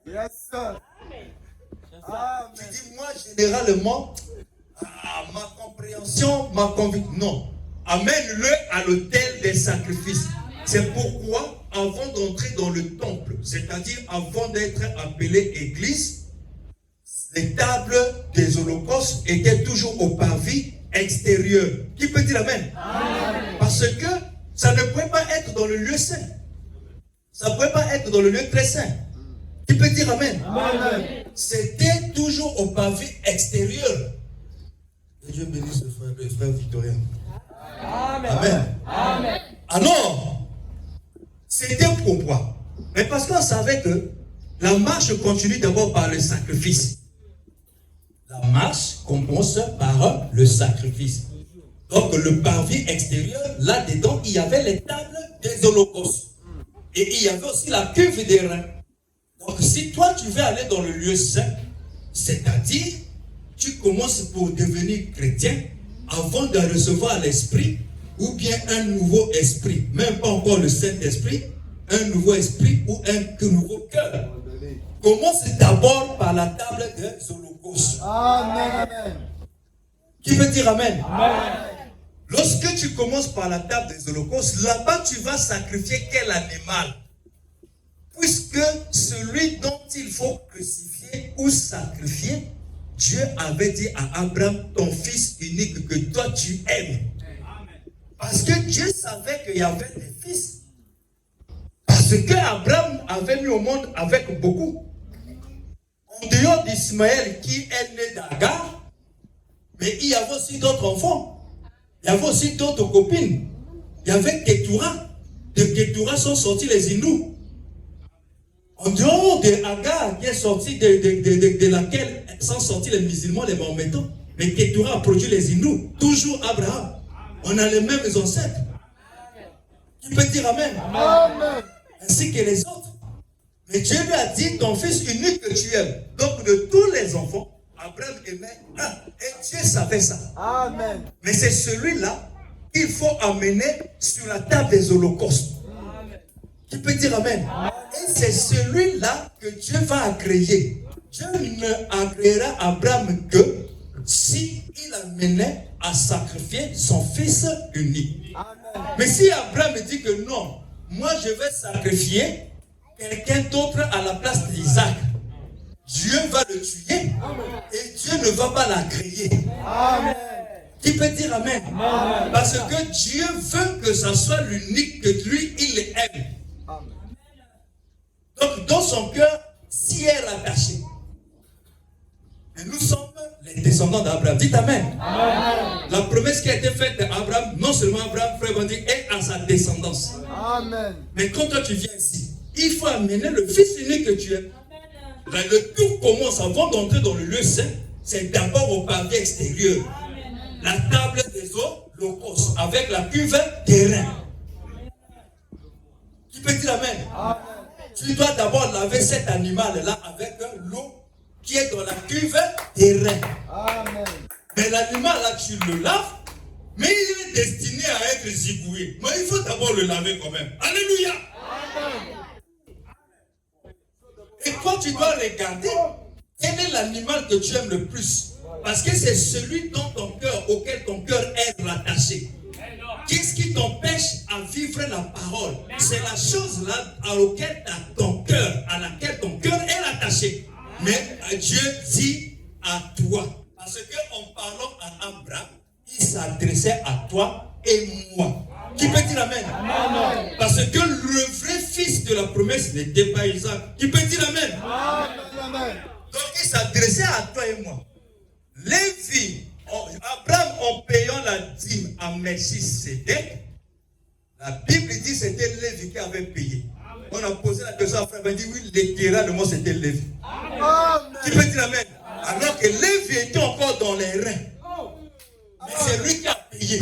Yes, sir. Amen. Tu dis, moi, généralement, ma compréhension, ma conviction. Non. Amène-le à l'autel des sacrifices. C'est pourquoi, avant d'entrer dans le temple, c'est-à-dire avant d'être appelé église, les tables des holocaustes étaient toujours au parvis extérieur. Qui peut dire amen? Amen? Parce que ça ne pouvait pas être dans le lieu saint. Ça ne pouvait pas être dans le lieu très saint. Qui peut dire amen? Amen. C'était toujours au parvis extérieur. Et Dieu bénisse le frère Victorien. Amen. Amen. Amen. Alors, c'était pourquoi? Mais parce qu'on savait que la marche continue d'abord par le sacrifice. La marche commence par le sacrifice. Donc le parvis extérieur, là-dedans, il y avait les tables des holocaustes. Et il y avait aussi la cuve des reins. Donc si toi tu veux aller dans le lieu saint, c'est-à-dire tu commences pour devenir chrétien avant de recevoir l'esprit ou bien un nouveau esprit, même pas encore le Saint-Esprit, un nouveau esprit ou un nouveau cœur. Commence d'abord par la table des holocaustes. Amen. Amen. Qui veut dire amen? Amen. Lorsque tu commences par la table des holocaustes, là-bas tu vas sacrifier quel animal? Puisque celui dont il faut crucifier ou sacrifier, Dieu avait dit à Abraham, ton fils unique que toi tu aimes. Parce que Dieu savait qu'il y avait des fils. Parce que Abraham avait mis au monde avec beaucoup. En dehors d'Ismaël qui est né d'Agar, mais il y avait aussi d'autres enfants. Il y avait aussi d'autres copines. Il y avait Ketura. De Ketura sont sortis les Hindous. En dehors de Agar qui est sorti de laquelle sont sortis les musulmans, les Mahométans. Mais Ketura a produit les Hindous. Toujours Abraham. On a les mêmes ancêtres. Qui peut dire amen? Amen. Ainsi que les autres. Mais Dieu lui a dit, ton fils unique que tu aimes. Donc de tous les enfants, Abraham aimait un. Et Dieu savait ça. Amen. Mais c'est celui-là qu'il faut amener sur la table des holocaustes. Qui peut dire amen? Et c'est celui-là que Dieu va agréer. Dieu ne agréera Abraham que si il amenait à sacrifier son fils unique. Amen. Mais si Abraham dit que non, moi je vais sacrifier quelqu'un d'autre à la place d'Isaac, Dieu va le tuer et Dieu ne va pas l'agréer. Amen. Qui peut dire Amen? Parce que Dieu veut que ça soit l'unique, que lui, il aime. Amen. Donc, dans son cœur, s'y est rattaché. Et nous sommes les descendants d'Abraham. Dites Amen. La promesse qui a été faite à Abraham, non seulement Abraham, frère, on dit, est à sa descendance. Amen. Mais quand toi tu viens ici, il faut amener le fils unique que tu aimes. Là, le tout commence avant d'entrer dans le lieu saint. C'est d'abord au pavé extérieur. La table des holocaustes avec la cuve des reins. Qui peut dire Amen? Tu dois d'abord laver cet animal-là avec l'eau qui est dans la cuve des reins. Amen. Mais l'animal-là, tu le laves, mais il est destiné à être zigouillé. Mais il faut d'abord le laver quand même. Alléluia! Et toi, tu dois regarder quel est l'animal que tu aimes le plus. Parce que c'est celui dans ton cœur, auquel ton cœur est rattaché. Qu'est-ce qui t'empêche à vivre la parole? C'est la chose là à laquelle ton cœur est rattaché. Mais Dieu dit à toi. Parce qu'en parlant à Abraham, il s'adressait à toi et moi. Qui peut dire Amen? Amen. Parce que le vrai fils de la promesse n'était pas Isaac. Qui peut dire Amen? Amen. Donc il s'adressait à toi et moi. Lévi, Abraham en payant la dîme à Melchisédek, la Bible dit que c'était Lévi qui avait payé. On a posé la question à frère, il dit oui, littéralement c'était Lévi. Qui peut dire Amen? Alors que Lévi était encore dans les reins. Mais c'est lui qui a payé.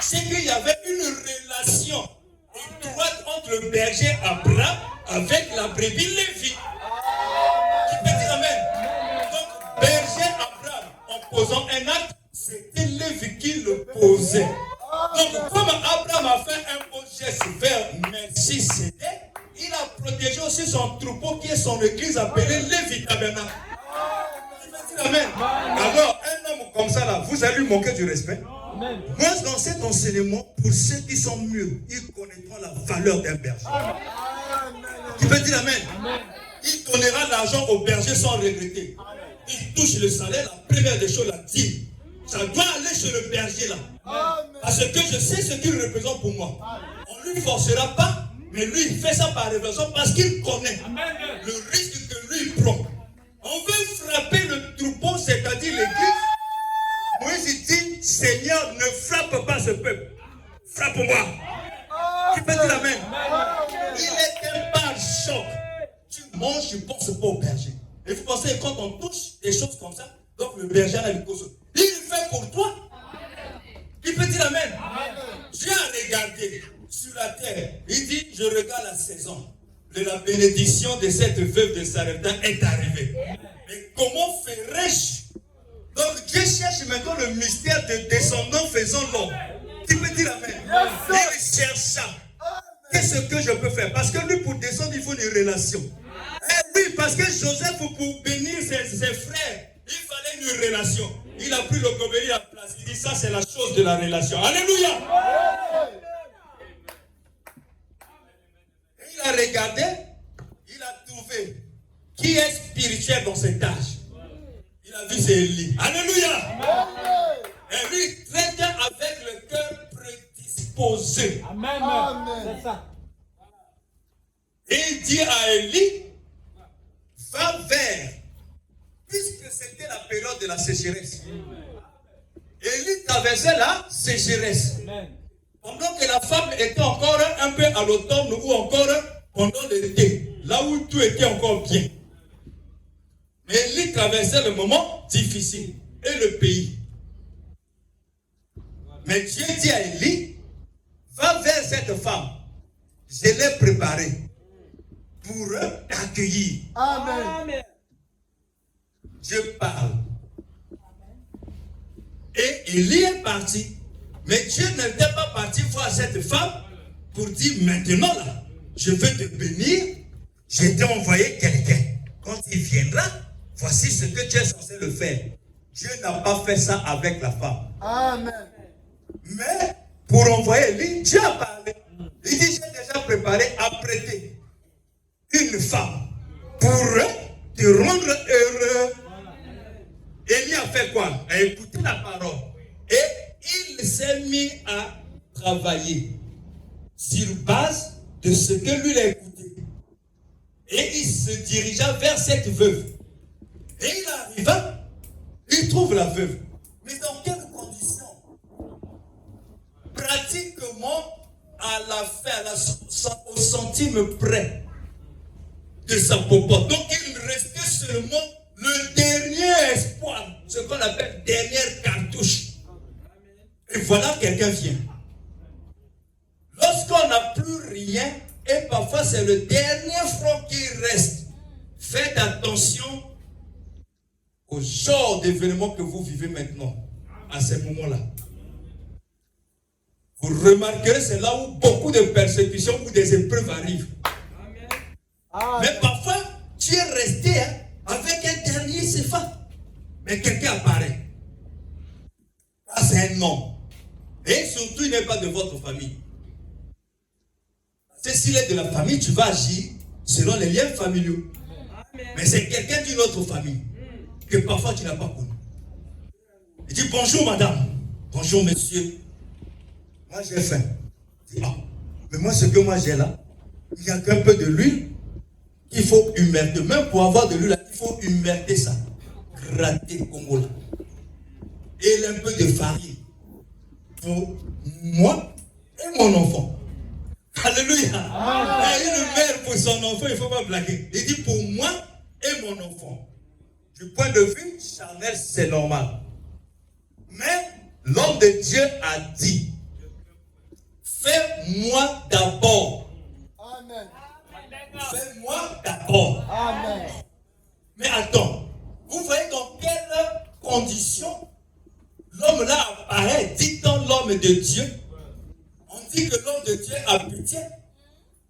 C'est qu'il y avait une relation étroite entre le berger Abraham avec la brebis Lévi. Qui peut dire Amen? Donc, berger Abraham, en posant un acte, c'était Lévi qui le posait. Donc, comme Abraham a fait un beau geste vers Melchisédek, il a protégé aussi son troupeau qui est son église appelée Lévi Tabernacle. Amen. Alors, un homme comme ça, là, vous allez lui manquer du respect. Amen. Moi, dans cet enseignement, pour ceux qui sont mûrs, ils connaîtront la valeur d'un berger. Tu peux dire Amen. Amen. Il donnera l'argent au berger sans regretter. Il touche le salaire, la première des choses, la dîme. Ça doit aller chez le berger là. Parce que je sais ce qu'il représente pour moi. On ne lui forcera pas, mais lui il fait ça par révélation parce qu'il connaît le risque que lui prend. On veut frapper le troupeau, c'est-à-dire l'église. Moïse dit, Seigneur, ne frappe pas ce peuple. Frappe-moi. Tu peux dire Amen. Il est un pare-choc. Tu manges, tu ne penses pas au berger. Et vous pensez que quand on touche des choses comme ça, donc le berger a une cause. Il le fait pour toi. Il peut dire Amen. Dieu a regardé sur la terre. Il dit, je regarde la saison. De la bénédiction de cette veuve de Sarepta est arrivée. Mais comment ferais-je? Donc Dieu cherche maintenant le mystère de descendants faisant l'homme. Tu peux dire Amen. Il cherche ça. Qu'est-ce que je peux faire? Parce que lui, pour descendre, il faut une relation. Eh oui, parce que Joseph, pour bénir ses frères, il fallait une relation. Il a pris le gobelet à la place. Il dit, ça c'est la chose de la relation. Alléluia. Et il a regardé, il a trouvé qui est spirituel dans cet âge. Il a vu c'est Élie. Alléluia. Et lui traite avec le cœur prédisposé. Amen. Amen. C'est ça. Et il dit à Élie, va vers, puisque c'était la période de la sécheresse. Élie traversait la sécheresse. Amen. Pendant que la femme était encore un peu à l'automne ou encore pendant l'été, là où tout était encore bien. Mais Élie traversait le moment difficile et le pays. Mais Dieu dit à Élie, va vers cette femme, je l'ai préparée pour t'accueillir. Amen. Dieu parle. Et Élie est parti. Mais Dieu n'était pas parti voir cette femme pour dire maintenant là, je vais te bénir, je t'ai envoyé quelqu'un. Quand il viendra, voici ce que tu es censé le faire. Dieu n'a pas fait ça avec la femme. Amen. Mais pour envoyer Élie, Dieu a parlé. Il dit, j'ai déjà préparé à prêter. une femme pourrait te rendre heureux. Élie a fait quoi? A écouté la parole. Et il s'est mis à travailler sur base de ce que lui a écouté. Et il se dirigea vers cette veuve. Et il arriva, il trouve la veuve. Mais dans quelles conditions? Pratiquement à la fin, au centime près de sa popote. Donc il restait seulement le dernier espoir, ce qu'on appelle dernière cartouche. Et voilà, quelqu'un vient. Lorsqu'on n'a plus rien, et parfois c'est le dernier franc qui reste, faites attention au genre d'événement que vous vivez maintenant, à ces moments-là. Vous remarquerez, c'est là où beaucoup de persécutions ou des épreuves arrivent. Amen. Mais parfois, tu es resté avec un dernier CFA. Mais quelqu'un apparaît. Ah, c'est un nom. Et surtout, il n'est pas de votre famille. C'est s'il est de la famille, tu vas agir selon les liens familiaux. Amen. Mais c'est quelqu'un d'une autre famille que parfois tu n'as pas connu. Il dit bonjour madame, bonjour monsieur. Moi j'ai faim. Il dit, ah, mais moi ce que moi j'ai là, il n'y a qu'un peu de l'huile qu'il faut humecter. Même pour avoir de l'huile, il faut humecter ça. Gratter le Congo là. Et un peu de farine. Pour moi et mon enfant. Alléluia. Une mère pour son enfant, il ne faut pas blaguer. Il dit pour moi et mon enfant. Du point de vue charnel, c'est normal. Mais l'homme de Dieu a dit, fais-moi d'abord. Amen. Fais-moi d'abord. Amen. Mais attends, vous voyez dans quelles conditions l'homme là apparaît, dit-on l'homme de Dieu. On dit que l'homme de Dieu a pitié.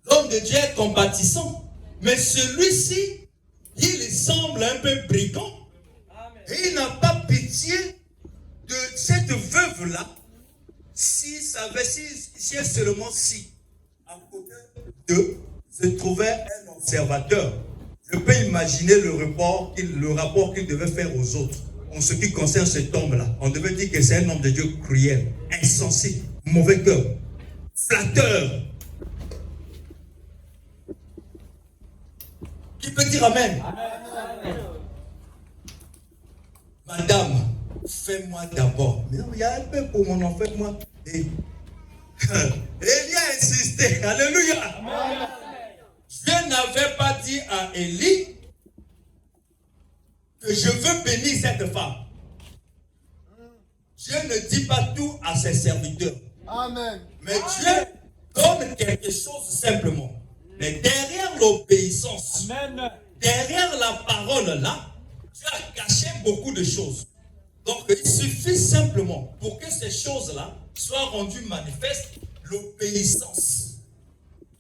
L'homme de Dieu est compatissant. Mais celui-ci, il semble un peu brigand. Et il n'a pas pitié de cette veuve-là. Si seulement si, à côté d'eux, se trouvait un observateur. Je peux imaginer le rapport qu'il devait faire aux autres. En ce qui concerne cet homme-là, on devait dire que c'est un homme de Dieu cruel, insensé, mauvais cœur, flatteur. Qui peut dire Amen? Amen. Madame, fais-moi d'abord. Mais non, il y a un peu pour mon enfant, fais-moi. Et Élie a insisté. Alléluia. Amen. Dieu n'avait pas dit à Élie que je veux bénir cette femme. Dieu ne dit pas tout à ses serviteurs. Amen. Mais Dieu donne quelque chose simplement. Mais derrière l'obéissance, derrière la parole là, Dieu a caché beaucoup de choses. Donc il suffit simplement pour que ces choses-là soient rendues manifestes, l'obéissance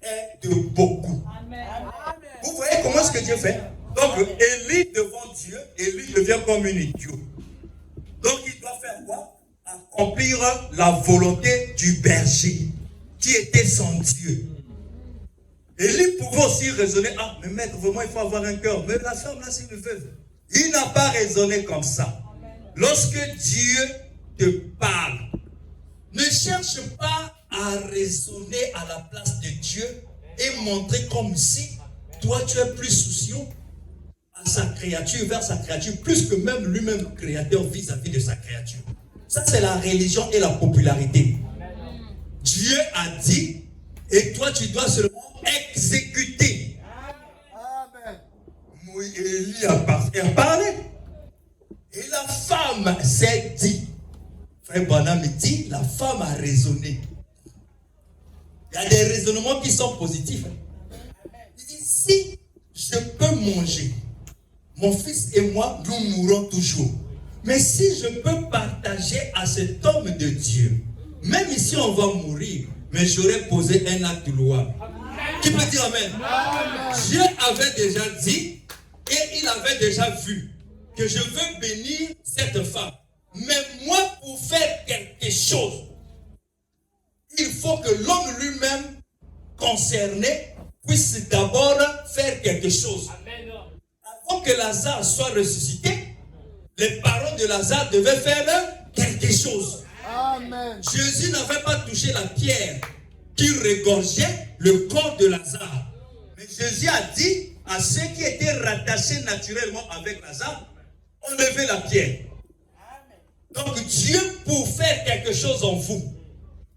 est de beaucoup. Amen. Vous voyez comment est-ce que Dieu fait? Donc Élie devant Dieu, Élie devient comme un idiot. Donc il doit faire quoi? Accomplir la volonté du berger qui était son Dieu. Élie pouvait aussi raisonner, ah mais maître, vraiment il faut avoir un cœur. Mais la femme là c'est une veuve. Il n'a pas raisonné comme ça. Lorsque Dieu te parle, ne cherche pas à raisonner à la place de Dieu et montrer comme si toi tu es plus soucieux à sa créature, vers sa créature, plus que même lui-même créateur vis-à-vis de sa créature. Ça c'est la religion et la popularité. Dieu a dit et toi tu dois seulement exécuter. Amen. Élie a parlé. Et la femme s'est dit, frère Branham dit, la femme a raisonné. Il y a des raisonnements qui sont positifs. Il dit, si je peux manger, mon fils et moi, nous mourrons toujours. Mais si je peux partager à cet homme de Dieu, même ici on va mourir, mais j'aurais posé un acte louable. Qui peut dire Amen? Amen. Dieu avait déjà dit et il avait déjà vu que je veux bénir cette femme. Mais moi, pour faire quelque chose, il faut que l'homme lui-même concerné puisse d'abord faire quelque chose. Avant que Lazare soit ressuscité, les parents de Lazare devaient faire quelque chose. Amen. Jésus n'avait pas touché la pierre qui regorgeait le corps de Lazare. Mais Jésus a dit à ceux qui étaient rattachés naturellement avec Lazare, enlevez la pierre. Donc Dieu, pour faire quelque chose en vous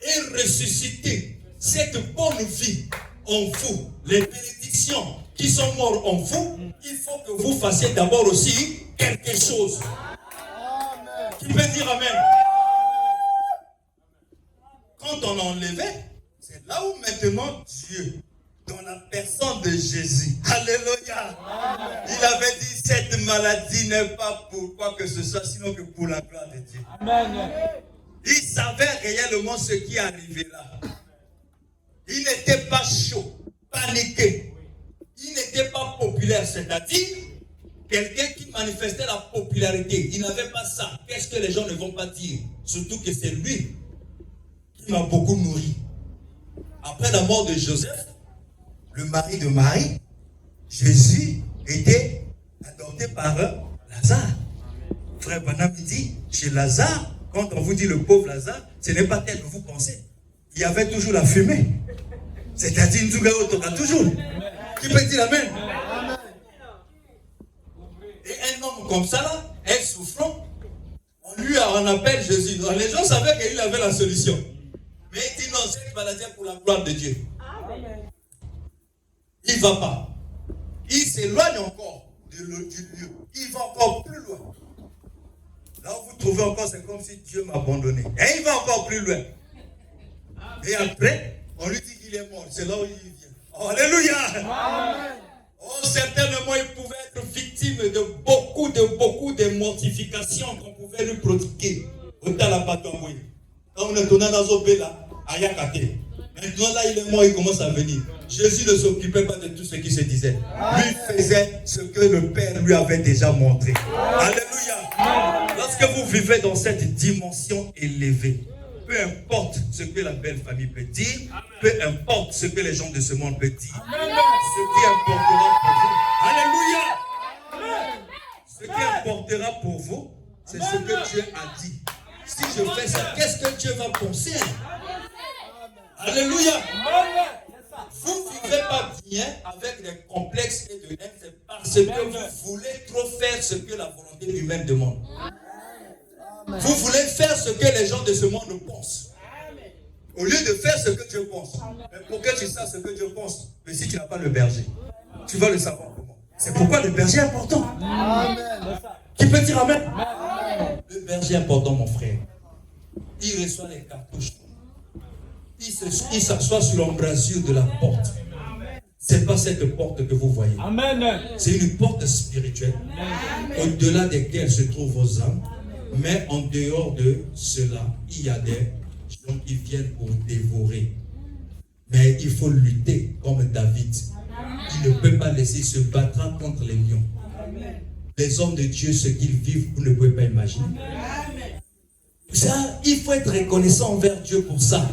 et ressusciter cette bonne vie en vous, les bénédictions qui sont mortes en vous, il faut que vous fassiez d'abord aussi quelque chose. Amen. Qui peut dire Amen? Quand on enlevait, c'est là où maintenant Dieu, dans la personne de Jésus, alléluia, il avait dit cette maladie n'est pas pour quoi que ce soit, sinon que pour la gloire de Dieu. Amen. Il savait réellement ce qui arrivait là. Il n'était pas chaud, paniqué. Il n'était pas populaire, c'est-à-dire quelqu'un qui manifestait la popularité. Il n'avait pas ça. Qu'est-ce que les gens ne vont pas dire? Surtout que c'est lui qui m'a beaucoup nourri. Après la mort de Joseph, le mari de Marie, Jésus était adopté par Lazare. Frère Branham dit, chez Lazare, quand on vous dit le pauvre Lazare, ce n'est pas tel que vous pensez. Il y avait toujours la fumée. C'est-à-dire, une toujours. Qui peut dire Amen? Et un homme comme ça, là, un souffrant, on appelle Jésus. Donc, les gens savaient qu'il avait la solution. Mais il dit non, cette maladie est pour la gloire de Dieu. Il ne va pas. Il s'éloigne encore du lieu. Il va encore plus loin. Là où vous trouvez encore, c'est comme si Dieu m'a abandonné. Et il va encore plus loin. Et après, on lui dit qu'il est mort. C'est là où il vient. Oh, alléluia! Amen. Oh, certainement, il pouvait être victime de beaucoup de mortifications qu'on pouvait lui prodiguer. Quand on est tourné dans Zobela, à Yakate. Maintenant, là, il est mort, il commence à venir. Jésus ne s'occupait pas de tout ce qui se disait. Lui faisait ce que le Père lui avait déjà montré. Alléluia! Lorsque vous vivez dans cette dimension élevée, peu importe ce que la belle famille peut dire, peu importe ce que les gens de ce monde peuvent dire, ce qui importera pour vous, alléluia, ce qui importera pour vous, c'est ce que Dieu a dit. Si je fais ça, qu'est-ce que Dieu va penser? Alléluia. Vous ne vivez pas bien avec des complexes et de haine, c'est parce que vous voulez trop faire ce que la volonté humaine demande. Vous voulez faire ce que les gens de ce monde pensent. Au lieu de faire ce que Dieu pense. Mais pour que tu saches ce que Dieu pense, mais si tu n'as pas le berger, tu vas le savoir comment. C'est pourquoi le berger est important. Amen. Qui peut dire Amen? Le berger est important, mon frère. Il reçoit les cartouches. Il s'assoit sur l'embrasure de la porte. Ce n'est pas cette porte que vous voyez. Amen. C'est une porte spirituelle. Au-delà desquelles se trouvent vos âmes. Mais en dehors de cela, il y a des gens qui viennent pour dévorer. Mais il faut lutter comme David. Il ne peut pas laisser se battre contre les lions. Les hommes de Dieu, ce qu'ils vivent, vous ne pouvez pas imaginer. Ça, il faut être reconnaissant envers Dieu pour ça.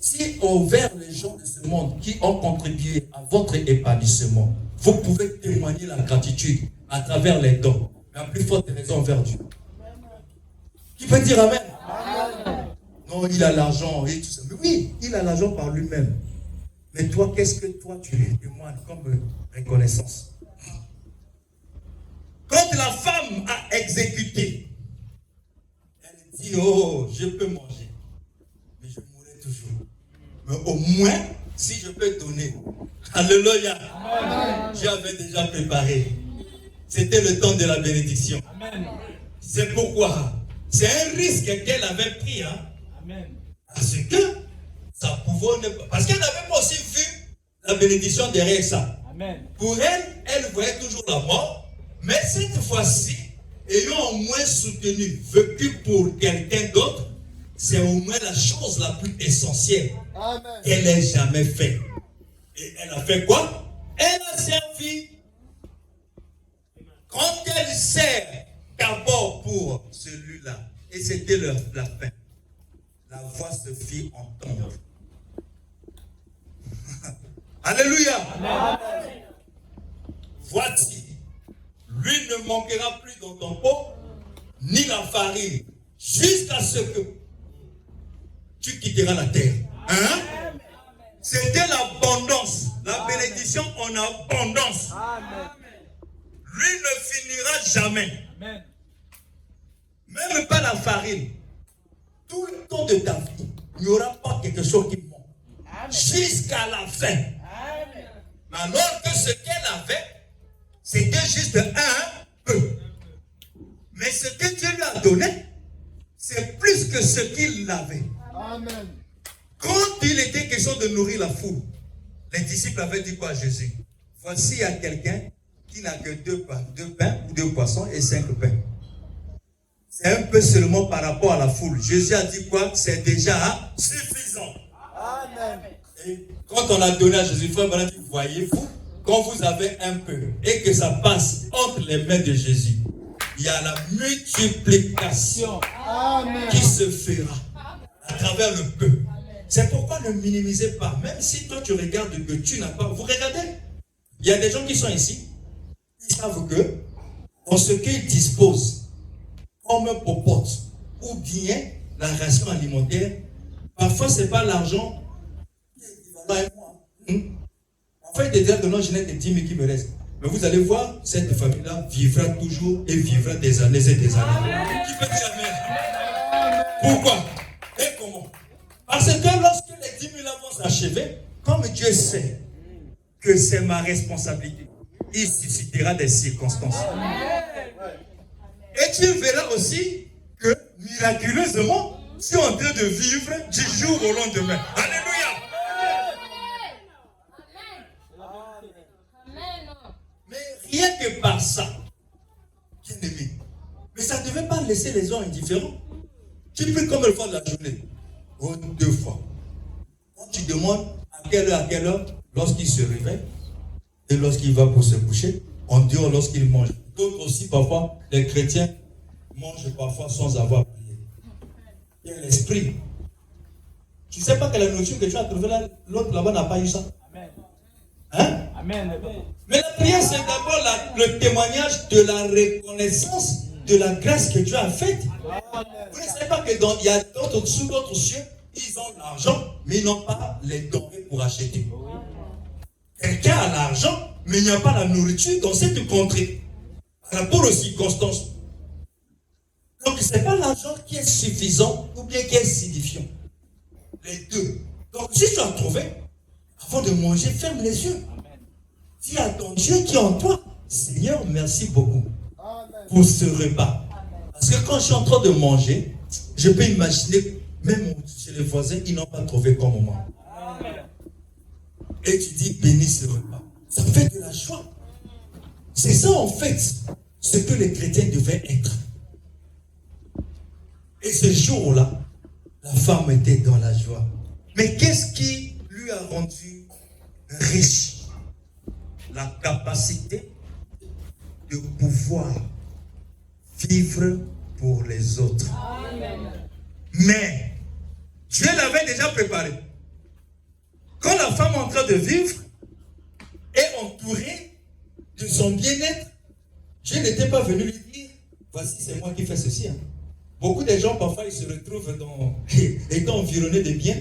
Si envers les gens de ce monde qui ont contribué à votre épanouissement, vous pouvez témoigner la gratitude à travers les dons. Mais à plus forte raison envers Dieu. Qui peut dire Amen? Non, il a l'argent et tout ça. Mais oui, il a l'argent par lui-même. Mais toi, qu'est-ce que toi tu lui témoignes comme reconnaissance? Quand la femme a exécuté, elle dit, oh, je peux manger, mais je mourrai toujours. Mais au moins, si je peux donner, alléluia, j'avais déjà préparé. C'était le temps de la bénédiction. Amen. C'est pourquoi c'est un risque qu'elle avait pris. Hein? Amen. Parce que ça pouvait ne pas. Parce qu'elle n'avait pas aussi vu la bénédiction derrière ça. Amen. Pour elle, elle voyait toujours la mort. Mais cette fois-ci, ayant au moins soutenu, vécu pour quelqu'un d'autre, c'est au moins la chose la plus essentielle qu'elle ait jamais faite. Et elle a fait quoi? Elle a servi. Quand elle sert d'abord pour celui-là, et c'était la fin, la voix se fit entendre. Alléluia. Amen. Voici, l'huile ne manquera plus dans ton pot, ni la farine, jusqu'à ce que tu quitteras la terre. Hein? C'était l'abondance, la bénédiction en abondance. Amen. L'huile ne finira jamais. Amen. Même pas la farine. Tout le temps de ta vie, il n'y aura pas quelque chose qui manque. Jusqu'à la fin. Amen. Alors que ce qu'elle avait, c'était juste un peu. Mais ce que Dieu lui a donné, c'est plus que ce qu'il avait. Amen. Quand il était question de nourrir la foule, les disciples avaient dit quoi à Jésus? Voici il y a quelqu'un qui n'a que deux pains ou 2 poissons et 5 pains. C'est un peu seulement par rapport à la foule. Jésus a dit quoi? C'est déjà suffisant. Amen. Et quand on a donné à Jésus, frère, voilà, voyez-vous, quand vous avez un peu et que ça passe entre les mains de Jésus, il y a la multiplication Amen. qui se fera à travers le peu. C'est pourquoi ne minimisez pas. Même si toi tu regardes que tu n'as pas, vous regardez. Il y a des gens qui sont ici, ils savent que dans ce qu'ils disposent, comme popote ou bien la ration alimentaire, parfois ce n'est pas l'argent qui est équivalent à moi. Enfin, il dire que non, je n'ai que 10 000 qui me restent. Mais vous allez voir, cette famille-là vivra toujours et vivra des années et des années. Qui peut dire amen? Pourquoi? Et comment? Parce que lorsque les 10 000 vont s'achever, comme Dieu sait que c'est ma responsabilité, il suscitera des circonstances. Et tu verras aussi que miraculeusement, tu es en train de vivre du jour au lendemain. Alléluia! Mais rien que par ça, bien aimé, mais ça ne devait pas laisser les gens indifférents. Tu peux comme le fois de la journée. Oh, 2 fois. Quand tu demandes à quelle heure, lorsqu'il se réveille et lorsqu'il va pour se coucher, en dehors lorsqu'il mange. D'autres aussi, parfois, les chrétiens mangent parfois sans avoir prié. Il y a l'esprit. Tu ne sais pas que la nourriture que tu as trouvée là, l'autre là-bas n'a pas eu ça. Amen. Hein? Amen. Mais la prière, c'est d'abord le témoignage de la reconnaissance de la grâce que Dieu a faite. Vous ne savez pas qu'il y a d'autres sous d'autres cieux, ils ont l'argent, mais ils n'ont pas les denrées pour acheter. Quelqu'un a l'argent, mais il n'y a pas la nourriture dans cette contrée. Par rapport aux circonstances. Donc, ce n'est pas l'argent qui est suffisant ou bien qui est signifiant. Les deux. Donc, si tu as trouvé, avant de manger, ferme les yeux. Dis à ton Dieu qui est en toi, Seigneur, merci beaucoup pour ce repas. Parce que quand je suis en train de manger, je peux imaginer, même chez les voisins, ils n'ont pas trouvé comme moi. Et tu dis, bénis ce repas. Ça fait de la joie. C'est ça en fait, ce que les chrétiens devaient être. Et ce jour-là, la femme était dans la joie. Mais qu'est-ce qui lui a rendu riche? La capacité de pouvoir vivre pour les autres. Amen. Mais Dieu l'avait déjà préparé. Quand la femme en train de vivre est entourée de son bien-être, Dieu n'était pas venu lui dire, voici c'est moi qui fais ceci. Hein. Beaucoup de gens parfois ils se retrouvent étant environnés de biens.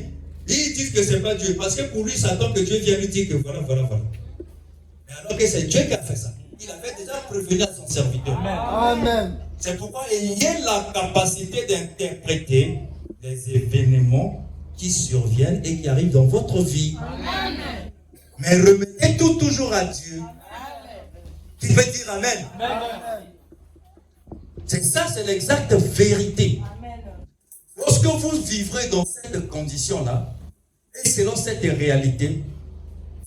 Ils disent que ce n'est pas Dieu. Parce que pour lui, ça attend que Dieu vienne lui dire que voilà. Mais alors que c'est Dieu qui a fait ça. Il avait déjà prévenu à son serviteur. Amen. C'est pourquoi il y a la capacité d'interpréter les événements qui surviennent et qui arrivent dans votre vie. Amen. Mais remettez tout toujours à Dieu. Qui veut dire Amen. Amen. C'est ça, c'est l'exacte vérité. Lorsque vous vivrez dans cette condition-là, et selon cette réalité,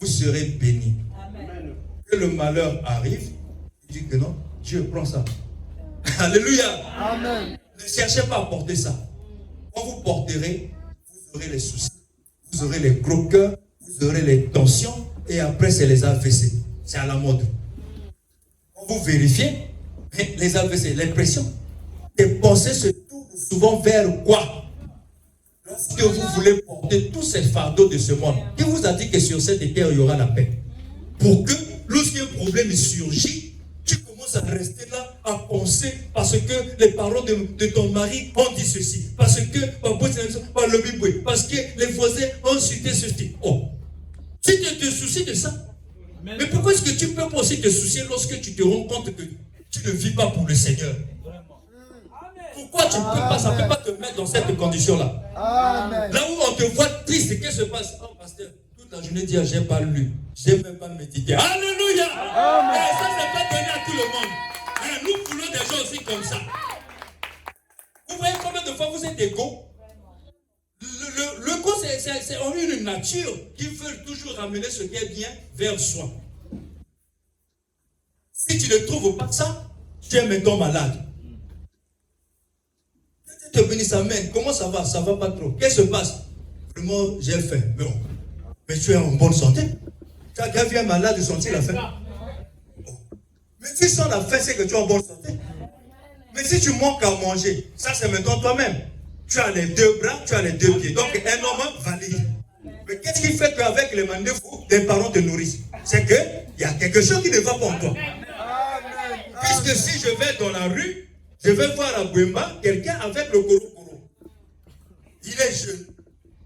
vous serez bénis. Amen. Que le malheur arrive, il dit que non, Dieu prend ça. Alléluia. Amen. Ne cherchez pas à porter ça. Quand vous porterez, vous aurez les soucis, vous aurez les gros cœurs, vous aurez les tensions, et après c'est les AVC. C'est à la mode. Quand vous vérifiez, les AVC, les pressions, les pensées se tournent souvent vers quoi? Lorsque vous voulez porter tous ces fardeaux de ce monde, qui vous a dit que sur cette terre, il y aura la paix? Pour que, lorsqu'un problème surgit, tu commences à rester là, à penser, parce que les parents de ton mari ont dit ceci, parce que parce que les voisins ont cité ceci. Oh, si tu te soucies de ça, mais pourquoi est-ce que tu peux pas aussi te soucier lorsque tu te rends compte que tu ne vis pas pour le Seigneur? Pourquoi tu ne peux pas, ça ne peut pas te mettre dans cette condition-là? Là où on te voit triste, qu'est-ce qui se passe? Oh, pasteur, toute la journée, dire, j'ai pas lu, j'ai même pas médité. Alléluia! Et ça, c'est pas donné à tout le monde. Et nous voulons des gens aussi comme ça. Vous voyez combien de fois vous êtes égaux? Le go, c'est une nature qui veut toujours ramener ce qui est bien vers soi. Si tu ne trouves pas ça, tu es maintenant malade. Te bénisse, amen. Comment ça va? Ça va pas trop. Qu'est-ce qui se passe? Vraiment, j'ai faim. Mais tu es en bonne santé. Tu as déjà vu un malade sentir la faim. Oh. Mais tu sens la faim, c'est que tu es en bonne santé. Mais si tu manques à manger, ça c'est maintenant toi-même. Tu as les deux bras, tu as les deux pieds. Donc un homme valide. Mais qu'est-ce qui fait qu'avec les mandefous, tes parents te nourrissent? C'est qu'il y a quelque chose qui ne va pas en toi. Puisque si je vais dans la rue, je vais voir à Bouemba quelqu'un avec le koro-koro. Il est jeune.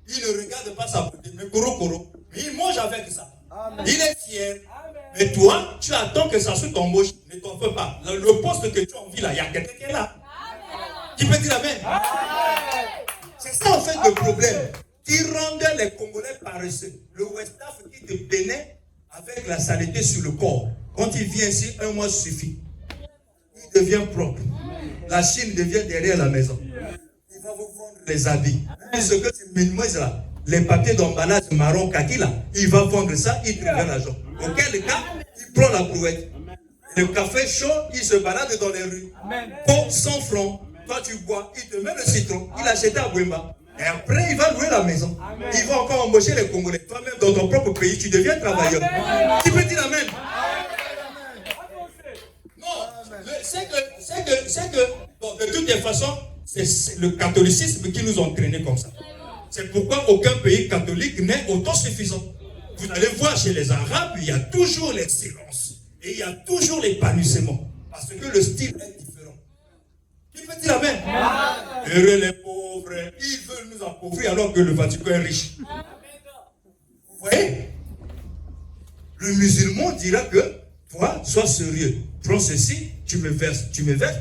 Il ne regarde pas sa beauté, mais koro-koro. Mais il mange avec ça. Amen. Il est fier. Amen. Mais toi, tu attends que ça soit ton bouche. Ne t'en fais pas. Le poste que tu as envie là, il y a quelqu'un qui est là. Amen. Tu peux dire amen. Amen. C'est ça en fait le problème. Qui rendait les Congolais paresseux. Le Westaf qui te peinait avec la saleté sur le corps. Quand il vient ici, un mois suffit. Il devient propre. La Chine devient derrière la maison. Il va vous vendre les habits. Et ce que tu minimises là, les papiers d'emballage marron kaki là, il va vendre ça, il trouve l'argent. Auquel cas, il prend la brouette. Le café chaud, il se balade dans les rues. Pour 100 francs, toi tu bois, il te met le citron, il achète à Bouemba. Et après, il va louer la maison. Il va encore embaucher les Congolais. Toi-même, dans ton propre pays, tu deviens travailleur. Tu peux dire amen. C'est que bon, de toutes les façons, c'est le catholicisme qui nous a entraînés comme ça. C'est pourquoi aucun pays catholique n'est autosuffisant. Vous allez voir chez les Arabes, il y a toujours l'excellence. Et il y a toujours l'épanouissement. Parce que le style est différent. Qui peut dire amen? Heureux les pauvres, ils veulent nous appauvrir alors que le Vatican est riche. Vous voyez? Le musulman dira que toi, sois sérieux. Prends ceci, tu me verses,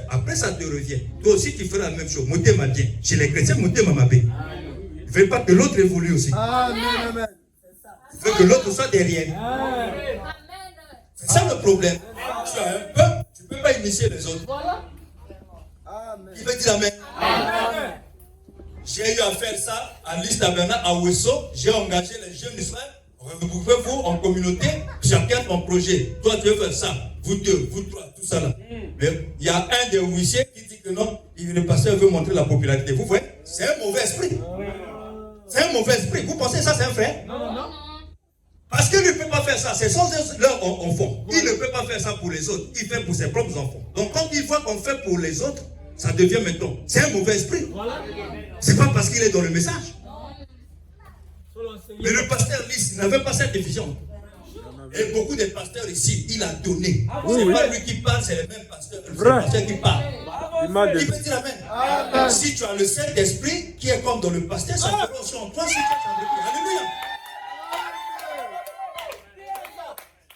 après ça te revient. Toi aussi, tu feras la même chose. Monter ma bien. Chez les chrétiens, monter ma mabé. Il ne veut pas que l'autre évolue aussi. Amen. Il veut que l'autre soit derrière. C'est ça le problème. Tu as un peuple, tu ne peux pas initier les autres. Il veut dire amen. J'ai eu à faire ça à l'Isle Tabernacle, à Ouesso. J'ai engagé les jeunes d'Israël. Vous pouvez vous en communauté, chacun son projet. Toi tu veux faire ça, vous deux, vous trois, tout ça là. Mais il y a un des huissiers qui dit que non, le pasteur veut montrer la popularité. Vous voyez, c'est un mauvais esprit. C'est un mauvais esprit. Vous pensez que ça c'est un frère? Non. Parce qu'il ne peut pas faire ça, c'est sans leurs enfants. Il ne peut pas faire ça pour les autres, il fait pour ses propres enfants. Donc quand il voit qu'on fait pour les autres, ça devient maintenant. C'est un mauvais esprit. C'est pas parce qu'il est dans le message. Mais le pasteur Lys n'avait pas cette vision. Et beaucoup de pasteurs ici, il a donné. C'est pas lui qui parle, c'est le même pasteur. C'est le pasteur qui parle. Il peut dire amen. Si tu as le Saint-Esprit qui est comme dans le pasteur, ça fera aussi en toi si tu as fabriqué. Alléluia.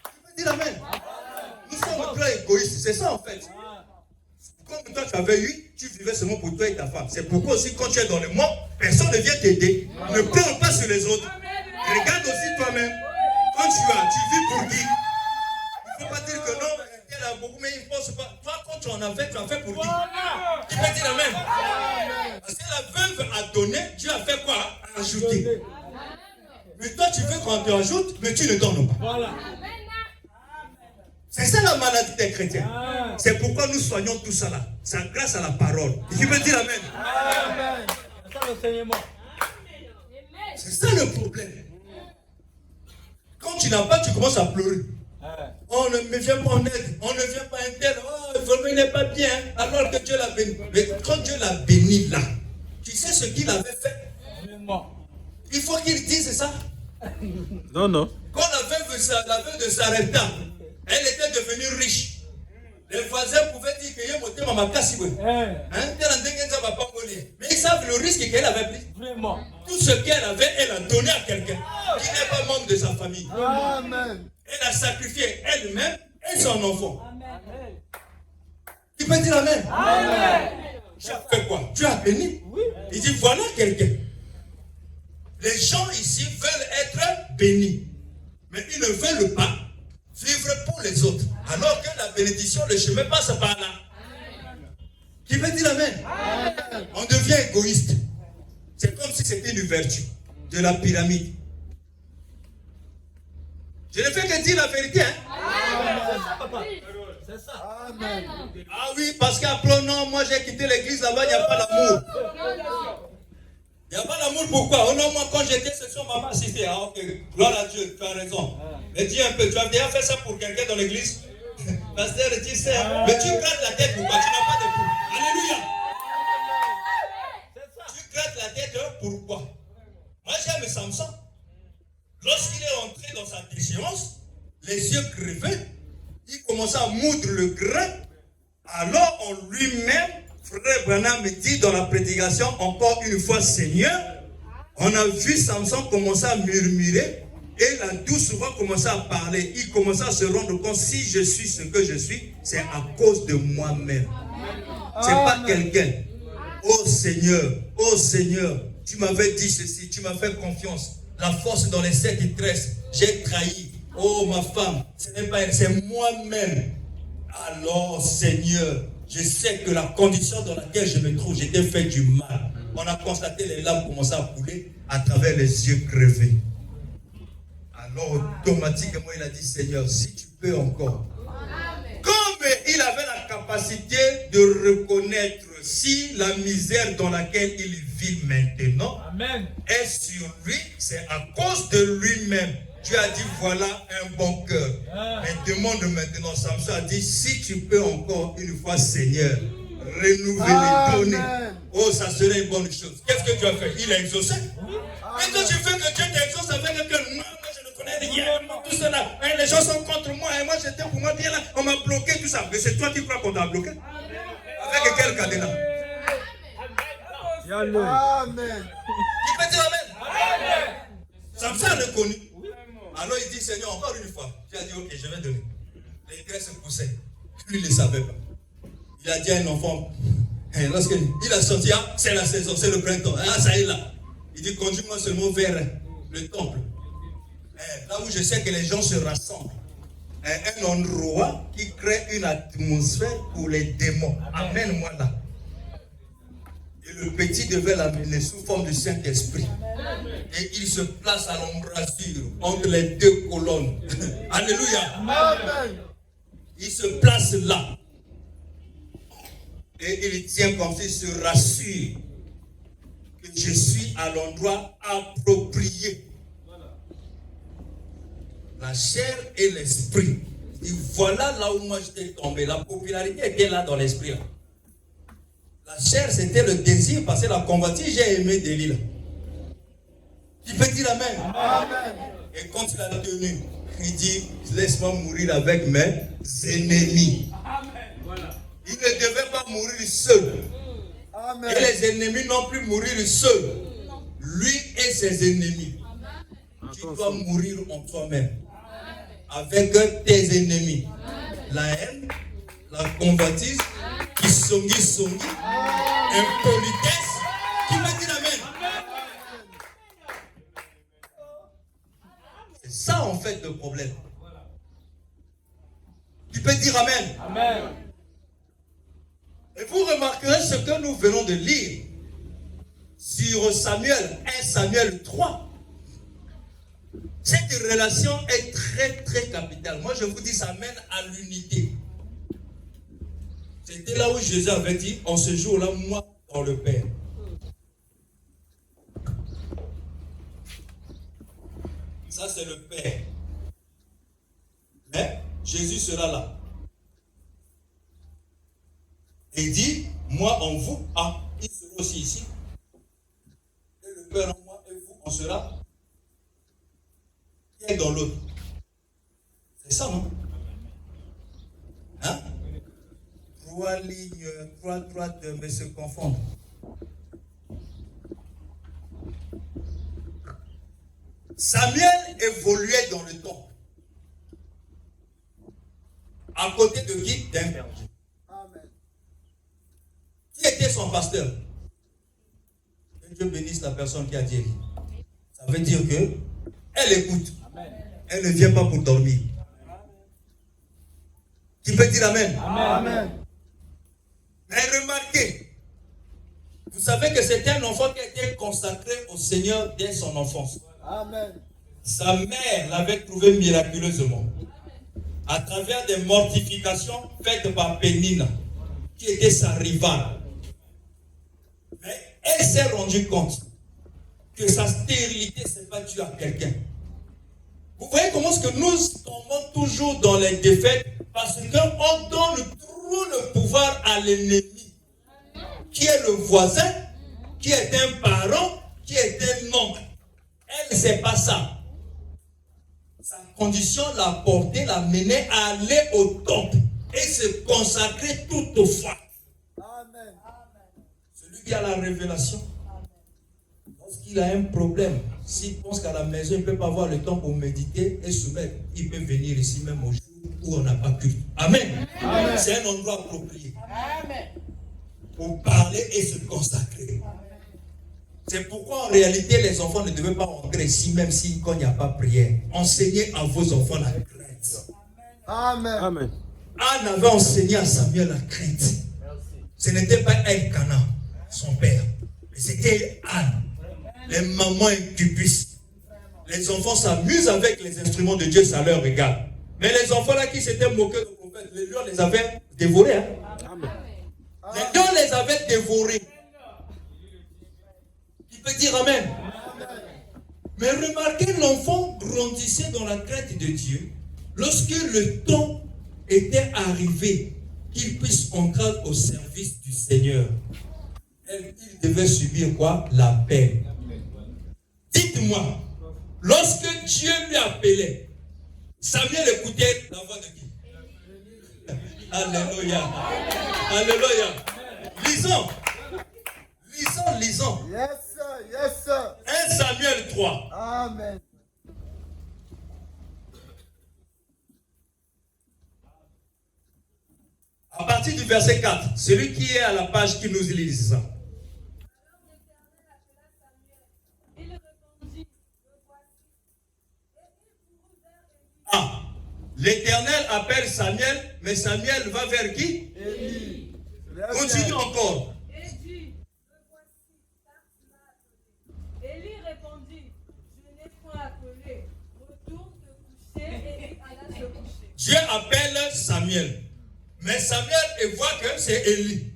Tu peux dire amen. Nous sommes très égoïstes, c'est ça en fait. Comme toi tu avais eu, tu vivais seulement pour toi et ta femme. C'est pourquoi aussi quand tu es dans le monde, personne ne vient t'aider. Ne pleure pas sur les autres. Regarde aussi toi-même. Quand tu vis pour qui? Il ne faut pas dire que non, elle a beaucoup, mais il ne pense pas. Toi, quand tu en as fait pour qui? Tu peux dire amen. Parce que la veuve a donné, Dieu a fait quoi? Ajouter. Mais toi, tu veux qu'on te ajoute, mais tu ne donnes pas. C'est ça la maladie des chrétiens. C'est pourquoi nous soignons tout ça là. C'est grâce à la parole. Et tu peux dire amen. C'est ça l'enseignement. C'est ça le problème. Quand tu n'as pas, tu commences à pleurer. On ne me vient pas en aide. On ne vient pas en tel. Oh, il n'est pas bien. Alors que Dieu l'a béni. Mais quand Dieu l'a béni là, tu sais ce qu'il avait fait? Il faut qu'il dise ça. Non, non. Quand la veuve de Sarepta, elle était devenue riche. Les voisins pouvaient dire qu'il y a monté Maman Kassiboué. Mais ils savent le risque qu'elle avait pris. Vraiment. Tout ce qu'elle avait, elle a donné à quelqu'un qui n'est pas membre de sa famille. Amen. Elle a sacrifié elle-même et son enfant. Tu peux dire Amen? Amen. Tu as fait quoi? Tu as béni? Oui. Il dit voilà quelqu'un. Les gens ici veulent être bénis. Mais ils ne veulent pas vivre pour les autres. Alors que la bénédiction, le chemin passe par là. Qui peut dire Amen? Amen. On devient égoïste. C'est comme si c'était une vertu de la pyramide. Je ne fais que dire la vérité. C'est ça. Amen. Ah oui, parce qu'après, non, moi j'ai quitté l'église là-bas, il n'y a pas d'amour. Il n'y a pas d'amour, pourquoi? Oh non, moi quand j'étais section, maman assistait. Ah ok, gloire à Dieu, tu as raison. Mais dis un peu, tu as déjà fait ça pour quelqu'un dans l'église? Pasteur, tu sais, mais tu grattes la tête pourquoi? Tu n'as pas d'époux. Alléluia. Tu grattes la tête pourquoi? Moi j'aime Samson. Lorsqu'il est entré dans sa déchéance, les yeux crevés, il commença à moudre le grain. Alors en lui-même, Frère Branham me dit dans la prédication encore une fois, Seigneur, on a vu Samson commencer à murmurer et la douce voix commençait à parler. Il commençait à se rendre compte, si je suis ce que je suis, c'est à cause de moi-même. C'est pas quelqu'un. Oh Seigneur, tu m'avais dit ceci, tu m'as fait confiance. La force dans les 7 tresses, j'ai trahi. Oh ma femme, ce n'est pas elle, c'est moi-même. Alors Seigneur, je sais que la condition dans laquelle je me trouve, j'étais fait du mal. On a constaté les larmes commencer à couler à travers les yeux crevés. Alors automatiquement il a dit, Seigneur, si tu peux encore. Comme il avait la capacité de reconnaître si la misère dans laquelle il vit maintenant est sur lui, c'est à cause de lui-même. Dieu a dit, voilà un bon cœur. Mais demande maintenant, Samson a dit, si tu peux encore une fois, Seigneur, renouveler, donner. Oh, ça serait une bonne chose. Qu'est-ce que tu as fait? Il a exaucé. Et quand tu fais que Dieu t'exauce avec que moi, je ne connais rien, tout cela. Les gens sont contre moi, et moi j'étais pour moi bien là, on m'a bloqué, tout ça. Mais c'est toi qui crois qu'on t'a bloqué? Avec quel cadenas? Amen. Il peut dire Amen. Samson a reconnu. Alors il dit, Seigneur, encore une fois. Tu as dit, ok, je vais donner. Les graisses se poussaient. Lui, il ne savait pas. Il a dit à un enfant, lorsqu'il a senti, ah, c'est la saison, c'est le printemps. Ah, ça y est là. Il dit, conduis-moi seulement vers le temple. Là où je sais que les gens se rassemblent. Un endroit qui crée une atmosphère pour les démons. Amène-moi là. Et le petit devait l'amener sous forme du Saint-Esprit. Et il se place à l'embrasure entre les deux colonnes. Alléluia. Amen. Il se place là. Et il tient comme s'il se rassure que je suis à l'endroit approprié. La chair et l'esprit. Et voilà là où moi j'étais tombé. La popularité était là dans l'esprit. Là. La chair, c'était le désir, parce que la convoitise, j'ai aimé Delilah. Tu peux dire Amen. Amen. Et quand il a tenu, il dit, laisse-moi mourir avec mes ennemis. Il ne devait pas mourir seul. Amen. Et les ennemis non plus mourir seuls. Lui et ses ennemis. Tu dois mourir en toi-même. Avec tes ennemis. La haine, la convoitise, qui songi, impolitesse. Qui me dit Amen. C'est ça en fait le problème. Tu peux dire Amen. Amen. Et vous remarquerez ce que nous venons de lire sur Samuel, 1 Samuel 3. Cette relation est très très capitale. Moi je vous dis, ça mène à l'unité. C'était là où Jésus avait dit, en ce jour-là, moi dans le Père. Ça c'est le Père. Mais Jésus sera là. Et il dit, moi en vous, ah, il sera aussi ici. Et le Père en moi, sera. Qui est dans l'autre? C'est ça, non? Hein? Trois lignes, trois droites, mais se confondent. Samuel évoluait dans le temps. À côté de qui? D'un berger. Amen. Qui était son pasteur? Que Dieu bénisse la personne qui a dit. Ça veut dire que elle écoute. Elle ne vient pas pour dormir. Qui peut dire Amen? Amen. Mais remarquez, vous savez que c'est un enfant qui a été consacré au Seigneur dès son enfance. Amen. Sa mère l'avait trouvé miraculeusement à travers des mortifications faites par Pénine, qui était sa rivale. Mais elle s'est rendue compte que sa stérilité, ce n'est pas dû à quelqu'un. Vous voyez comment est-ce que nous tombons toujours dans les défaites? Parce qu'on donne trop le pouvoir à l'ennemi, qui est le voisin, qui est un parent, qui est un oncle. Elle, c'est pas ça. Sa condition l'a porté, l'a mené à aller au temple et se consacrer toutefois. Amen. Celui qui a la révélation, lorsqu'il a un problème, s'il pense qu'à la maison, il ne peut pas avoir le temps pour méditer et soumettre, il peut venir ici même au jour où on n'a pas culte. Amen. Amen. C'est un endroit approprié. Amen. Pour parler et se consacrer. C'est pourquoi en réalité les enfants ne devaient pas entrer ici même si quand il n'y a pas prière. Enseignez à vos enfants la crainte. Amen. Amen. Anne avait enseigné à Samuel la crainte. Ce n'était pas Elkana, son père, mais c'était Anne. Les mamans incupistes. Les enfants s'amusent avec les instruments de Dieu, ça leur regarde. Mais les enfants là qui s'étaient moqués du prophète, les lions les avaient dévorés. Hein? Amen. Les lions les avaient dévorés. Il peut dire Amen. Mais remarquez, l'enfant grandissait dans la crainte de Dieu. Lorsque le temps était arrivé qu'il puisse entrer au service du Seigneur, il devait subir quoi? La peine. Dites-moi, lorsque Dieu lui appelait, Samuel écoutait la voix de qui? Alléluia. Alléluia. Lisons. Lisons. Yes, sir. Yes, sir. 1 Samuel 3. Amen. À partir du verset 4, celui qui est à la page qui nous lise. Ah, l'Éternel appelle Samuel, mais Samuel va vers qui? Élie. Continue encore. Et dit, me voici, car tu m'as appelé. Élie répondit, je n'ai point appelé. Retourne te coucher. Et il alla se coucher. Dieu appelle Samuel, mais Samuel voit que c'est Élie.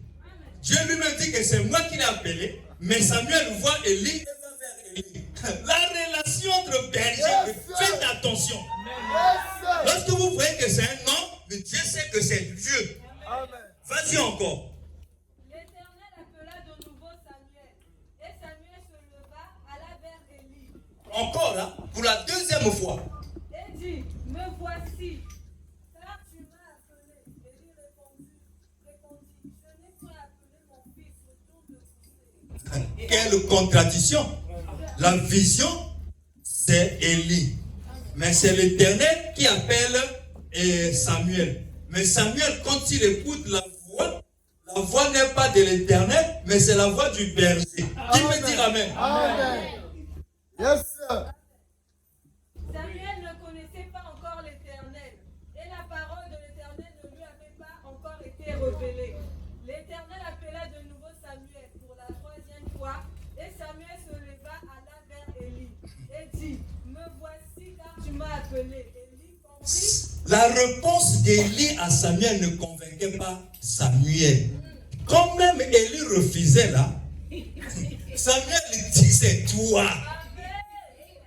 Dieu lui-même dit que c'est moi qui l'ai appelé, mais Samuel voit Élie et va vers Élie. La relation entre bergers, faites attention. Yes, sir. Lorsque vous voyez que c'est un homme, mais Dieu sait que c'est Dieu. Amen. Vas-y encore. L'Éternel appela de nouveau Samuel. Et Samuel se leva, alla vers Élie. Encore, hein, pour la deuxième fois. Et dit, me voici, car tu m'as appelé. Élie répondit, je n'ai point appelé mon fils, retourne te coucher. Quelle contradiction. La vision, c'est Élie. Mais c'est l'Éternel qui appelle Samuel. Mais Samuel, quand il écoute la voix n'est pas de l'Éternel, mais c'est la voix du berger. Qui peut dire Amen? Amen. Yes, sir. Samuel ne connaissait pas encore l'Éternel, et la parole de l'Éternel ne lui avait pas encore été révélée. L'Éternel appela de nouveau Samuel pour la troisième fois, et Samuel se leva, alla vers Élie, et dit, me voici car tu m'as appelé. Élie comprit. La réponse d'Élie à Samuel ne convainquait pas Samuel. Quand même Élie refusait là, Samuel dit c'est toi.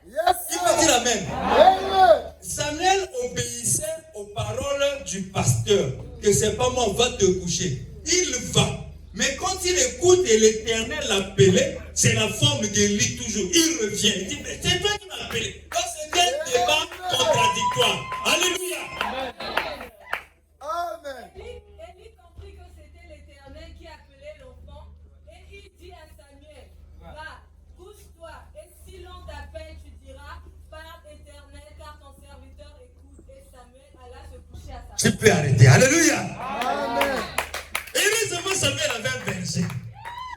Yes, Qui peut dire Amen? Amen. Samuel obéissait aux paroles du pasteur. Que c'est pas moi, va te coucher. Il va. Mais quand quand il écoute et l'Éternel l'appelait, c'est la forme d'Élie toujours. Il revient, il dit, mais c'est toi qui m'as appelé. Donc c'est un débat contradictoire. Alléluia. Amen. Élie comprit que c'était l'Éternel qui appelait l'enfant et il dit à Samuel, va, couche-toi et si l'on t'appelle, tu diras, parle Éternel car ton serviteur écoute. Et Samuel alla se coucher à sa Tu peux arrêter. Alléluia. Amen. Heureusement, Samuel avait un berger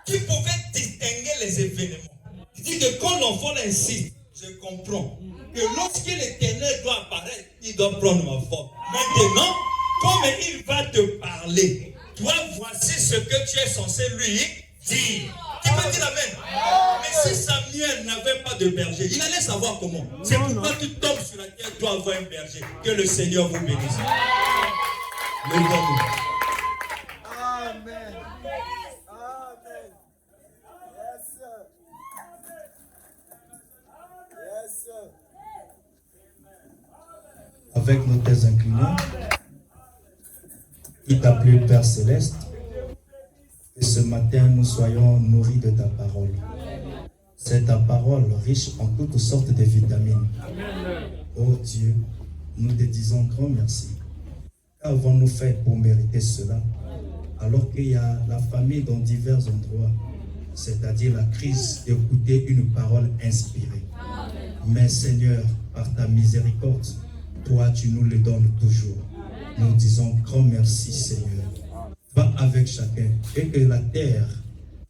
qui pouvait distinguer les événements. Il dit que quand l'enfant insiste, je comprends que lorsque l'Éternel doit apparaître, il doit prendre ma forme. Maintenant, comme il va te parler, toi, voici ce que tu es censé lui dire. Tu peux dire amen. Mais si Samuel n'avait pas de berger, il allait savoir comment. C'est pourquoi tu tombes sur la terre, tu dois avoir un berger. Que le Seigneur vous bénisse. Levons-nous. Amen. Amen. Yes, sir. Yes, sir. Avec nos têtes inclinées, il t'a plu, Père Céleste, que ce matin nous soyons nourris de ta parole. C'est ta parole riche en toutes sortes de vitamines. Oh Dieu, nous te disons grand merci. Qu'avons-nous fait pour mériter cela? Alors qu'il y a la famille dans divers endroits, c'est-à-dire la crise d'écouter une parole inspirée. Mais Seigneur, par ta miséricorde, toi tu nous le donnes toujours. Nous disons grand merci Seigneur. Va avec chacun et que la terre,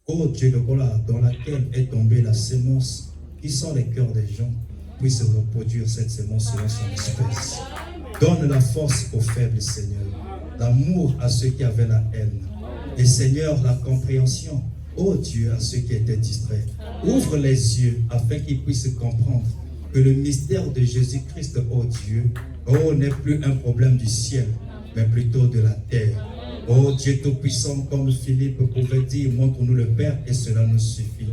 ô Dieu de gloire, dans laquelle est tombée la sémence, qui sont les cœurs des gens, puisse reproduire cette sémence selon son espèce. Donne la force aux faibles Seigneur, l'amour à ceux qui avaient la haine. Et Seigneur, la compréhension, ô Dieu, à ceux qui étaient distraits. Ouvre les yeux afin qu'ils puissent comprendre que le mystère de Jésus-Christ, ô Dieu, n'est plus un problème du ciel, mais plutôt de la terre. Ô Dieu Tout-Puissant, comme Philippe pouvait dire, montre-nous le Père et cela nous suffit.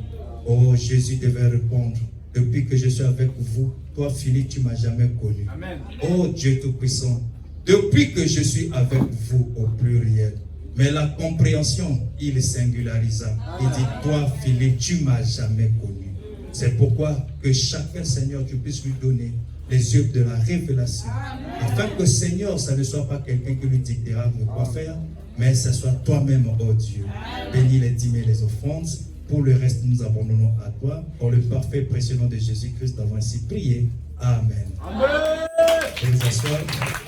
Ô Jésus devait répondre, depuis que je suis avec vous, toi Philippe, tu ne m'as jamais connu. Amen. Ô Dieu Tout-Puissant, depuis que je suis avec vous au pluriel, mais la compréhension, il singularisa. Il dit, toi Philippe, tu ne m'as jamais connu. C'est pourquoi que chacun, Seigneur, tu puisses lui donner les yeux de la révélation. Afin que, Seigneur, ça ne soit pas quelqu'un qui lui dictera de quoi faire, mais ce soit toi-même, oh Dieu. Bénis les dîmes et les offrandes. Pour le reste, nous abandonnons à toi. Pour le parfait précieux nom de Jésus-Christ, avons ainsi prié. Amen. Amen.